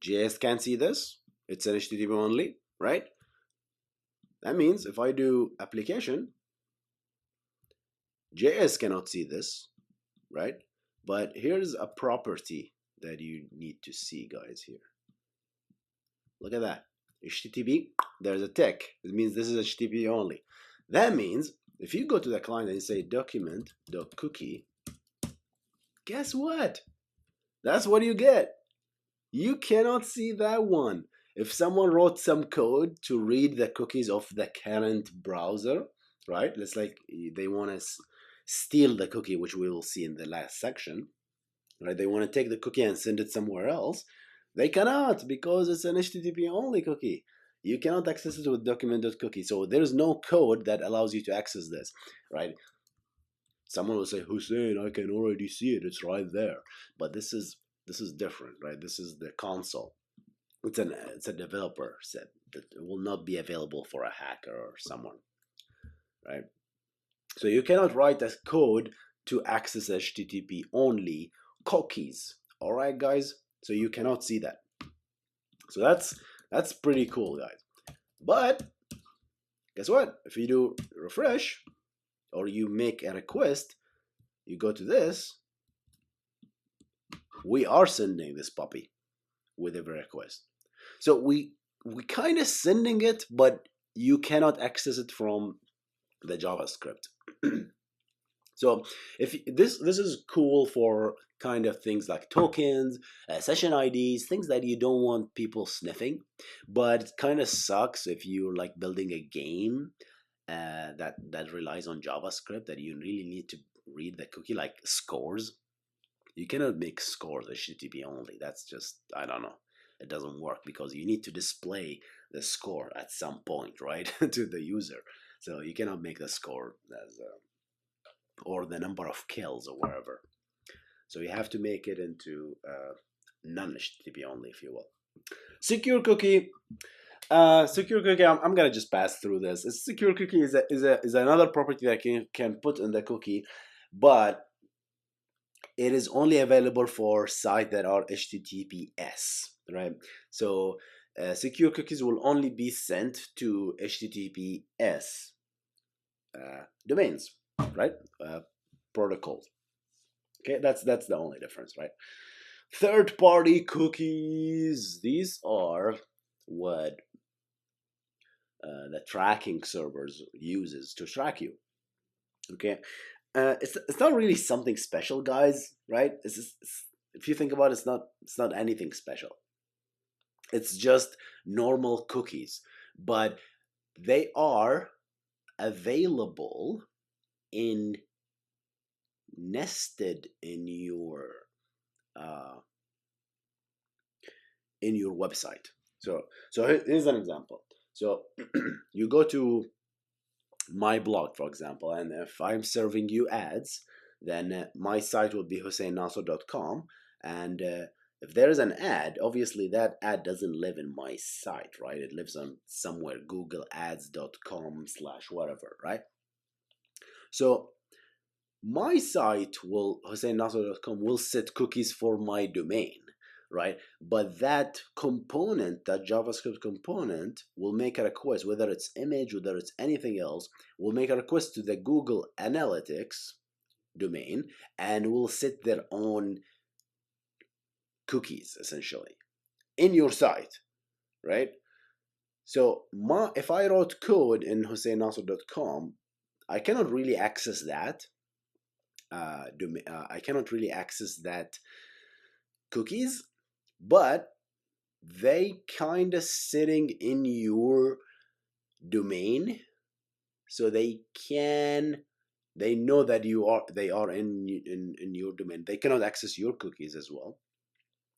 [SPEAKER 1] JS can't see this. It's an HTTP only, right? That means if I do application, JS cannot see this, right? But here's a property that you need to see, guys, here. Look at that. HTTP, there's a tick. It means this is HTTP only. That means if you go to the client and you say Document.cookie, guess what? That's what you get. You cannot see that one. If someone wrote some code to read the cookies of the current browser, right? It's like they want to steal the cookie, which we will see in the last section, right? They want to take the cookie and send it somewhere else. They cannot, because it's an HTTP only cookie. You cannot access it with Document.cookie. So there's no code that allows you to access this, right? Someone will say, Hussein, I can already see it. It's right there. But this is different, right? This is the console. It's a developer set that will not be available for a hacker or someone, right? So you cannot write a code to access HTTP only cookies. All right, guys. So you cannot see that. So that's pretty cool, guys. But guess what? If you do refresh or you make a request, you go to this. We are sending this puppy with every request. So we kind of sending it, but you cannot access it from the JavaScript. So if this is cool for kind of things like tokens, session IDs, things that you don't want people sniffing, but it kind of sucks if you're like building a game that relies on JavaScript, that you really need to read the cookie, like scores. You cannot make scores HTTP only. That's just, I don't know. It doesn't work because you need to display the score at some point, right, to the user. So you cannot make the score as or the number of kills or wherever. So you have to make it into non-HTTP only, if you will. Secure cookie. Secure cookie. I'm gonna just pass through this. A secure cookie is another property that can put in the cookie, but it is only available for sites that are HTTPS, right? So secure cookies will only be sent to HTTPS domains, right? Protocols. Okay, that's the only difference, right? Third-party cookies. These are what the tracking servers uses to track you. Okay, it's not really something special, guys. Right? If you think about it, it's not anything special. It's just normal cookies, but they are available in nested uh, in your website. So here's an example. So you go to my blog, for example, and if I'm serving you ads, then my site will be husseinnasser.com. And if there is an ad, obviously that ad doesn't live in my site, right? It lives on somewhere, googleads.com slash whatever, right? So my site will, husseinnasser.com, will set cookies for my domain, right? But that component, that JavaScript component, will make a request, whether it's image, whether it's anything else, will make a request to the Google Analytics domain and will set their own cookies essentially in your site, right? So if I wrote code in husseinnasser.com, I cannot really access that. I cannot really access that cookies, but they kind of sitting in your domain, so they know that they are in your domain. They cannot access your cookies as well,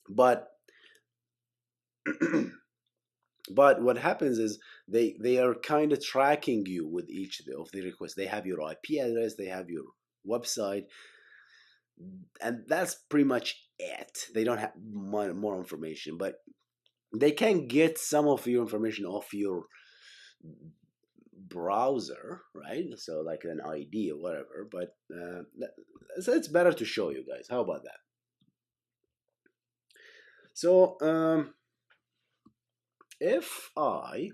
[SPEAKER 1] but but what happens is they are kind of tracking you with each of the requests. They have your IP address, they have your website, and that's pretty much it. They don't have more information, but they can get some of your information off your browser, right? So like an ID or whatever. But so it's better to show you guys. How about that? So if I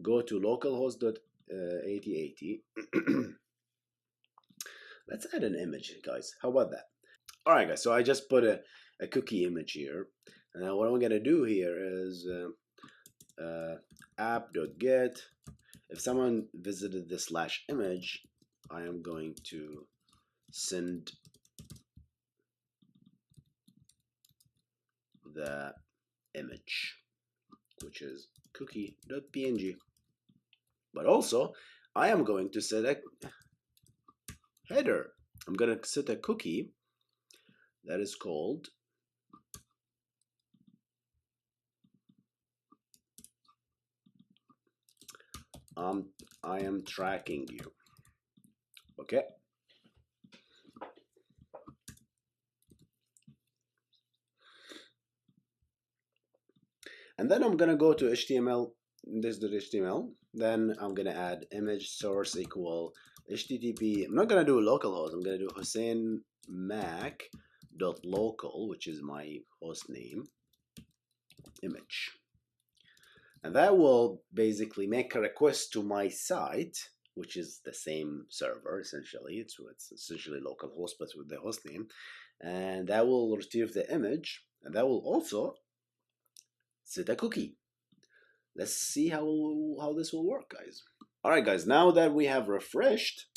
[SPEAKER 1] go to localhost.8080, let's add an image, guys. How about that? All right, guys. So I just put a cookie image here. And now what I'm gonna do here is app.get. If someone visited the slash image, I am going to send the image, which is cookie.png. But also, I am going to set a header. I'm going to set a cookie that is called I am tracking you. Okay. And then I'm going to go to HTML, this.html. Then I'm going to add image source equal HTTP. I'm not going to do localhost. I'm going to do husseinmac.local, which is my host name, image. And that will basically make a request to my site, which is the same server essentially. It's essentially localhost, but with the host name. And that will retrieve the image, and that will also set a cookie. Let's see how this will work, guys. All right, guys, now that we have refreshed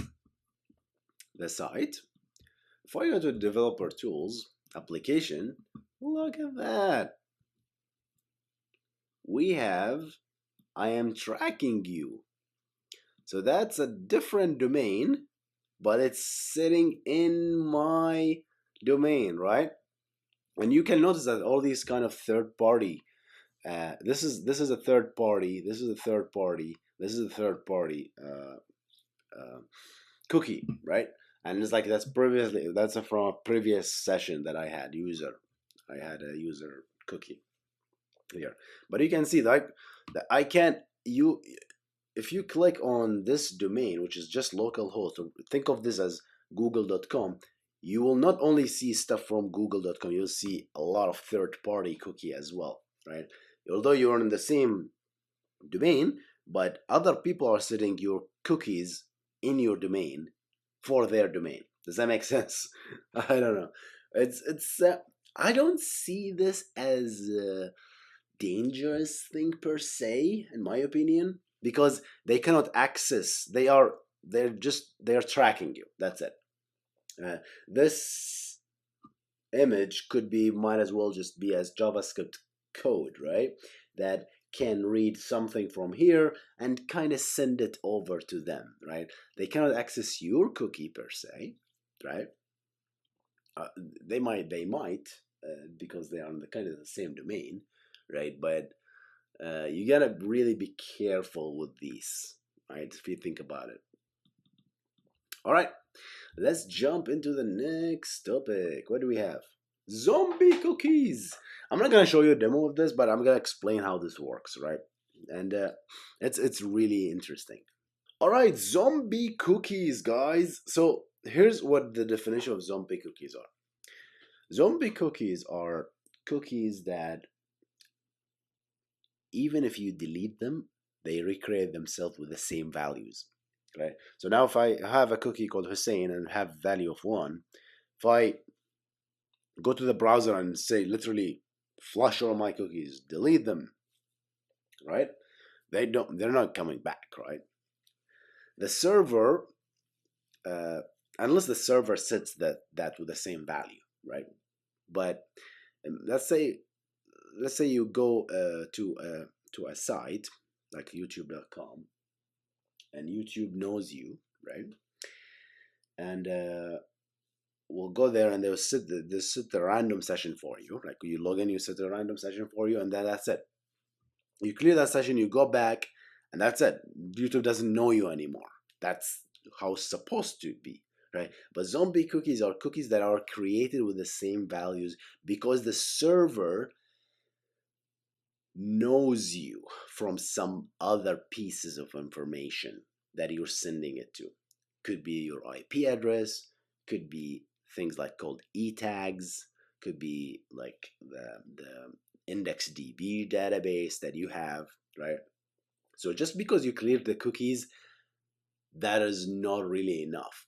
[SPEAKER 1] the site, if I go to developer tools, application, look at that. We have, I am tracking you. So that's a different domain, but it's sitting in my domain, right? And you can notice that all these kind of third party, this is a third party, this is a third party, this is a third party cookie, right? And it's like that's from a previous session that I had a user cookie here. But you can see that I can't if you click on this domain, which is just localhost, think of this as google.com, you will not only see stuff from google.com, you'll see a lot of third-party cookie as well, right? Although you're in the same domain, but other people are setting your cookies in your domain for their domain. Does that make sense? I don't know. It's I don't see this as dangerous thing per se, in my opinion, because they cannot access. They are tracking you. That's it. This image could be, might as well just be as JavaScript code, right? That can read something from here and kind of send it over to them, right? They cannot access your cookie per se, right? Uh, they might because they are in the kind of the same domain, right? But you gotta really be careful with these, right? If you think about it. All right, let's jump into the next topic. What do we have? Zombie cookies. I'm not gonna show you a demo of this, but I'm gonna explain how this works, right? And it's really interesting. All right, zombie cookies, guys. So here's what the definition of zombie cookies are. Zombie cookies are cookies that even if you delete them, they recreate themselves with the same values. Right. So now if I have a cookie called Hussein and have value of 1, if I go to the browser and say literally flush all my cookies, delete them, right? They're not coming back, right? The server, unless the server sets that with the same value, right? But let's say you go to a site like YouTube.com, and YouTube knows you, right? And we'll go there, and they'll set the random session for you. Like you log in, you set a random session for you, and then that's it. You clear that session, you go back, and that's it. YouTube doesn't know you anymore. That's how it's supposed to be, right? But zombie cookies are cookies that are created with the same values because the server knows you from some other pieces of information that you're sending it to. Could be your IP address, could be things like called e-tags, could be like the IndexedDB database that you have, right? So just because you cleared the cookies, that is not really enough.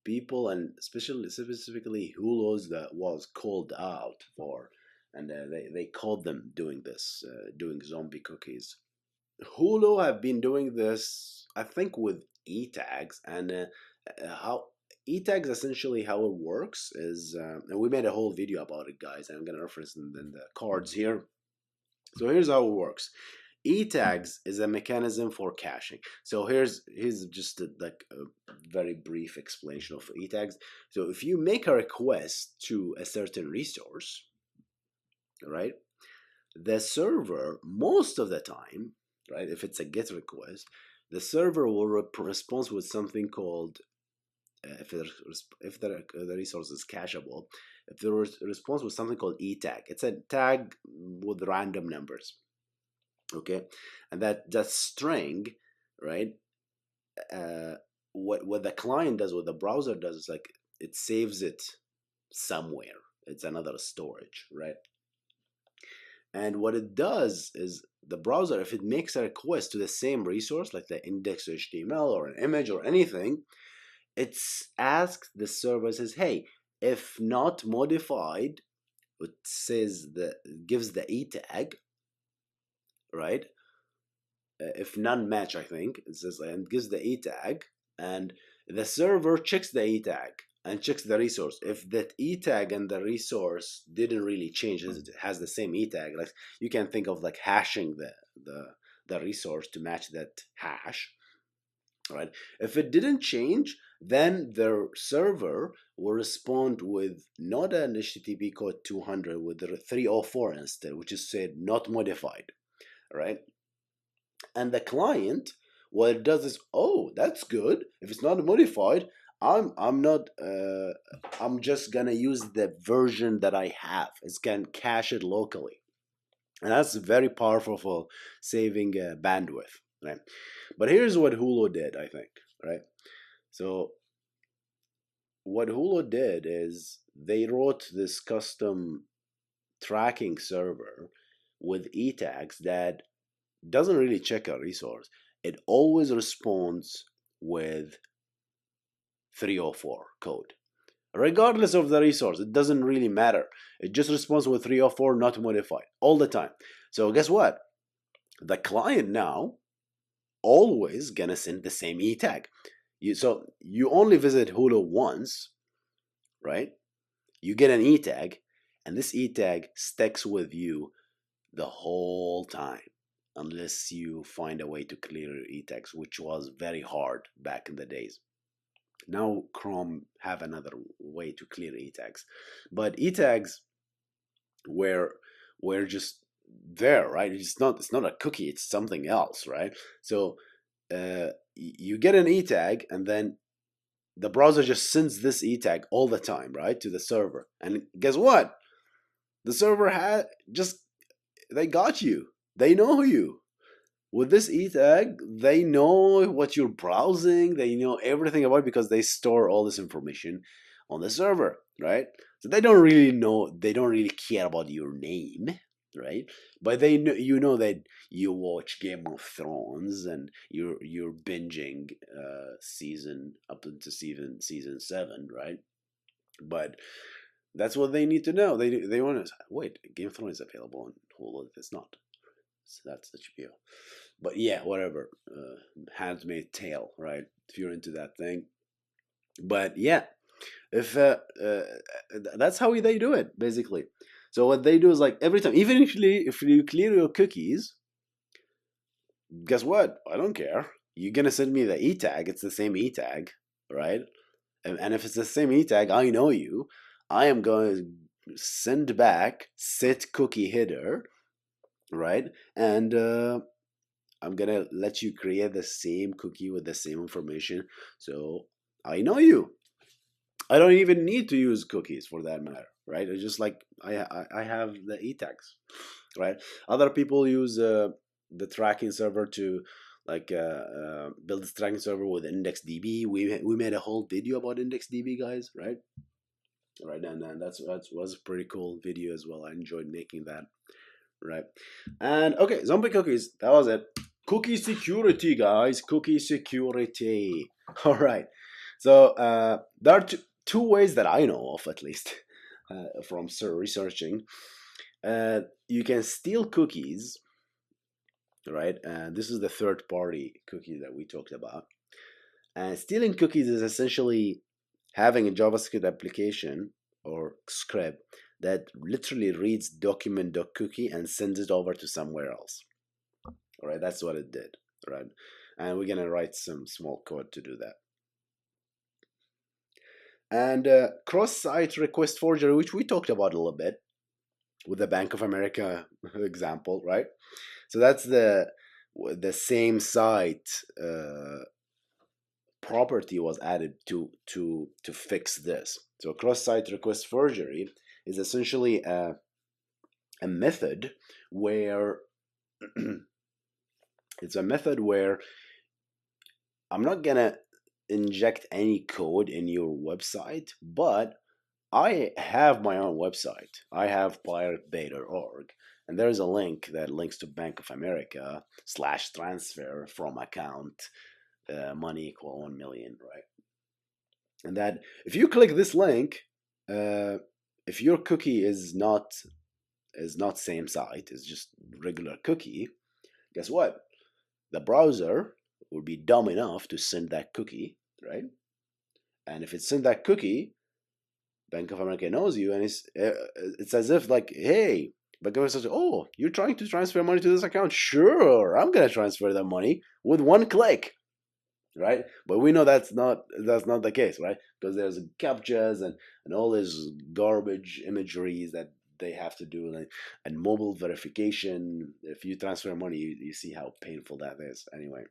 [SPEAKER 1] People, and specifically Hulos, that was called out for, and they called them doing this, doing zombie cookies. Hulu have been doing this, I think, with e-tags, and how e-tags essentially how it works is, and we made a whole video about it, guys, and I'm gonna reference them in the cards here. So here's how it works. E-tags is a mechanism for caching. So here's just like a very brief explanation of e-tags. So if you make a request to a certain resource, right, the server most of the time, right, if it's a GET request, the server will respond with something called, if the resource is cacheable, if the response was something called e-tag. It's a tag with random numbers, okay? And that string, right, what the client does, what the browser does, is like it saves it somewhere. It's another storage, right? And what it does is the browser, if it makes a request to the same resource, like the index.html or an image or anything, it asks the server, says, hey, if not modified, it says gives the e tag, right? If none match, I think it says, and gives the e tag, and the server checks the e tag and checks the resource. If that e tag and the resource didn't really change, it has the same e tag. Like you can think of like hashing the resource to match that hash, right? If it didn't change, then the server will respond with not an HTTP code 200, with the 304 instead, which is said not modified, right? And the client, what it does is, oh, that's good. If it's not modified, I'm not I'm just gonna use the version that I have. It's can cache it locally, and that's very powerful for saving bandwidth, right? But here's what Hulu did, I think, right? So what Hulu did is they wrote this custom tracking server with e tags that doesn't really check a resource. It always responds with 304 code, regardless of the resource. It doesn't really matter. It just responds with 304, not modified, all the time. So guess what? The client now always gonna send the same e tag. So you only visit Hulu once, right? You get an e tag, and this e tag sticks with you the whole time, unless you find a way to clear your e tags, which was very hard back in the days. Now Chrome have another way to clear e tags, but e tags were just there, right? It's not a cookie, it's something else, right? So you get an e tag, and then the browser just sends this e tag all the time, right, to the server. And guess what? The server had just they got you. They know you. With this e tag, they know what you're browsing. They know everything about it because they store all this information on the server, right? So they don't really know. They don't really care about your name, right? But they know you know that you watch Game of Thrones and you're binging season up into season 7, right? But that's what they need to know. They want to wait. Game of Thrones is available on Hulu. It's not. So that's the HBO. But yeah, whatever. Handmaid's Tale, right? If you're into that thing. But yeah, if that's how they do it basically. So what they do is like every time, even if you clear your cookies, guess what? I don't care. You're gonna send me the e tag. It's the same e tag, right? And if it's the same e tag, I know you. I am going to send back set cookie header, right? And I'm gonna let you create the same cookie with the same information. So I know you. I don't even need to use cookies for that matter, right? It's just like I have the e tags, right? Other people use the tracking server to like build this tracking server with IndexedDB. We made a whole video about IndexedDB, guys, right? Right, and that was a pretty cool video as well. I enjoyed making that, right? And okay, zombie cookies. That was it. Cookie security, guys. Cookie security. All right. So there are two ways that I know of, at least, from researching. You can steal cookies, right? And this is the third party cookie that we talked about. And stealing cookies is essentially having a JavaScript application or script that literally reads document.cookie and sends it over to somewhere else. All right, that's what it did, right? And we're gonna write some small code to do that. And cross-site request forgery, which we talked about a little bit with the Bank of America example, right? So that's the same site property was added to fix this. So cross-site request forgery is essentially a method where it's a method where I'm not gonna inject any code in your website, but I have my own website. I have piratebay.org, and there's a link that links to Bank of America / transfer from account money equal 1 million, right? And that if you click this link, if your cookie is not same site, it's just regular cookie, guess what? The browser will be dumb enough to send that cookie, right? And if it sent that cookie, Bank of America knows you, and it's as if like, hey, Bank of America says, oh, you're trying to transfer money to this account? Sure, I'm gonna transfer that money with one click, right? But we know that's not the case, right? Because there's captchas and all this garbage imageries that they have to do, and mobile verification. If you transfer money, you see how painful that is. Anyway,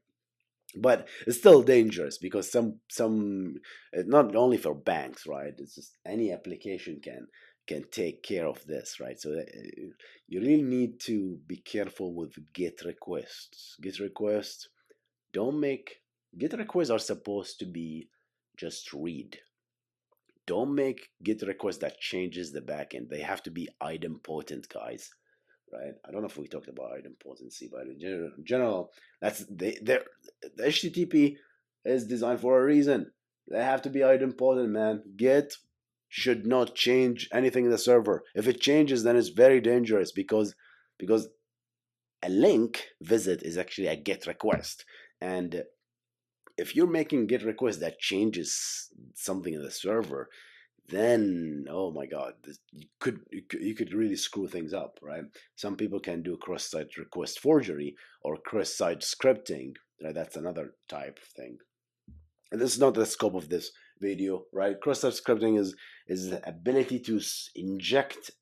[SPEAKER 1] but it's still dangerous because some not only for banks, right? It's just any application can take care of this, right? So you really need to be careful with get requests. Don't make get requests are supposed to be just read. Don't make get requests that changes the backend. They have to be idempotent, guys, right? I don't know if we talked about idempotency, but in general, that's the HTTP is designed for a reason. They have to be idempotent, man. Get should not change anything in the server. If it changes, then it's very dangerous because a link visit is actually a GET request. And if you're making GET request that changes something in the server, then oh my god, you could really screw things up, right? Some people can do cross-site request forgery or cross-site scripting, right? That's another type of thing, and this is not the scope of this video, right? Cross-site scripting is the ability to inject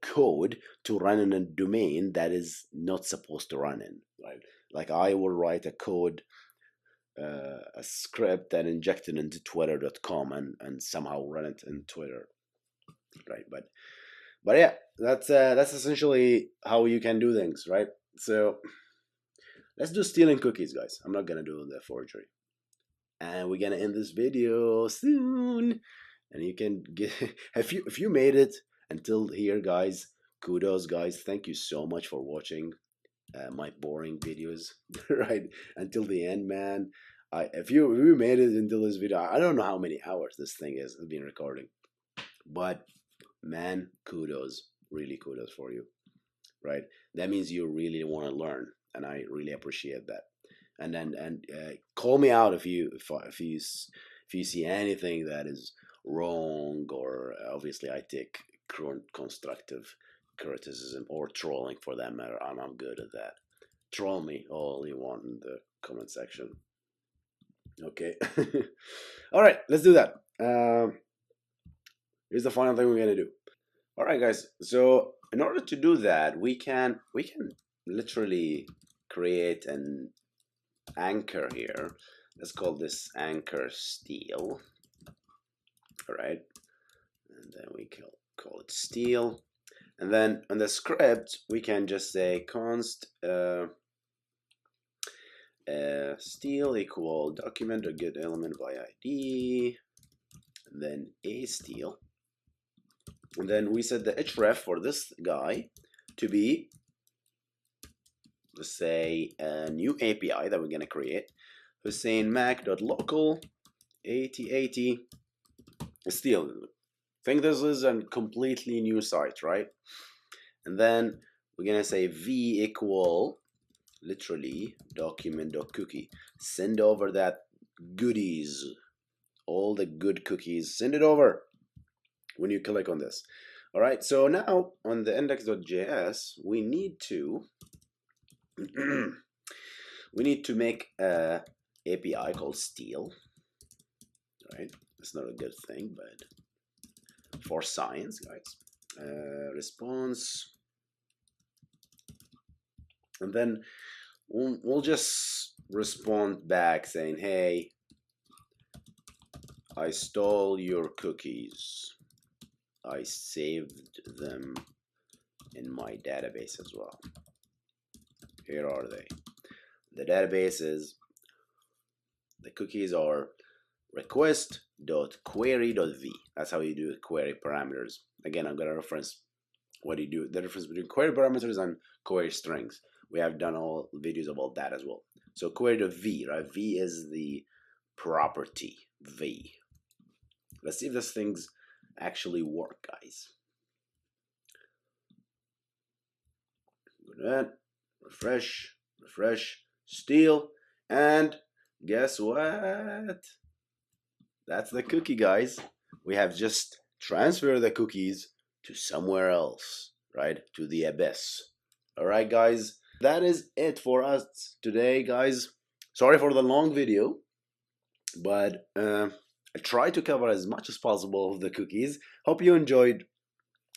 [SPEAKER 1] code to run in a domain that is not supposed to run in, right? Like I will write a code, a script and inject it into twitter.com and somehow run it in Twitter, right? But yeah, that's essentially how you can do things, right? So let's do stealing cookies, guys. I'm not gonna do the forgery, and we're gonna end this video soon. And you can get if you made it until here, guys. Kudos, guys. Thank you so much for watching my boring videos, right? Until the end, man. If you made it until this video, I don't know how many hours this thing has been recording, but man, kudos, really kudos for you, right? That means you really want to learn, and I really appreciate that. And then call me out if you see anything that is wrong, or obviously I take constructive criticism or trolling for that matter. I'm good at that. Troll me all you want in the comment section. Okay. All right, let's do that. Here's the final thing we're gonna do. All right, guys. So in order to do that, we can literally create an anchor here. Let's call this anchor steal. All right, and then we can call it steal. And then on the script, we can just say const steal equal document.get element by ID, and then a steal. And then we set the href for this guy to be, let's say, a new API that we're going to create. Hussein mac.local 8080 steal. Think this is a completely new site, right? And then we're going to say v equal literally document.cookie. Send over that goodies, all the good cookies. Send it over when you click on this. All right, so now on the index.js, we need to make a API called steal. Right, it's not a good thing, but for science, guys. Response, and then we'll just respond back saying, hey, I stole your cookies. I saved them in my database as well. Here are they. The database is, the cookies are request.query.v. That's how you do query parameters. Again, I'm going to reference what you do, the difference between query parameters and query strings. We have done all videos about that as well. So query.v, right? V is the property, V. Let's see if these things actually work, guys. Go to that, refresh, steal, and guess what? That's the cookie, guys. We have just transferred the cookies to somewhere else, right? To the abyss. All right, guys. That is it for us today, guys. Sorry for the long video, but I tried to cover as much as possible of the cookies. Hope you enjoyed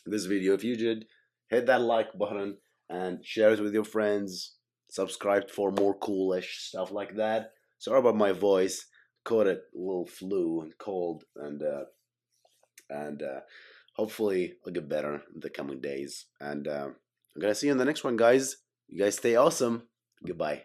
[SPEAKER 1] this video. If you did, hit that like button and share it with your friends. Subscribe for more coolish stuff like that. Sorry about my voice. Caught it a little flu and cold, and hopefully I'll get better in the coming days. And I'm gonna see you in the next one, guys. You guys stay awesome. Goodbye.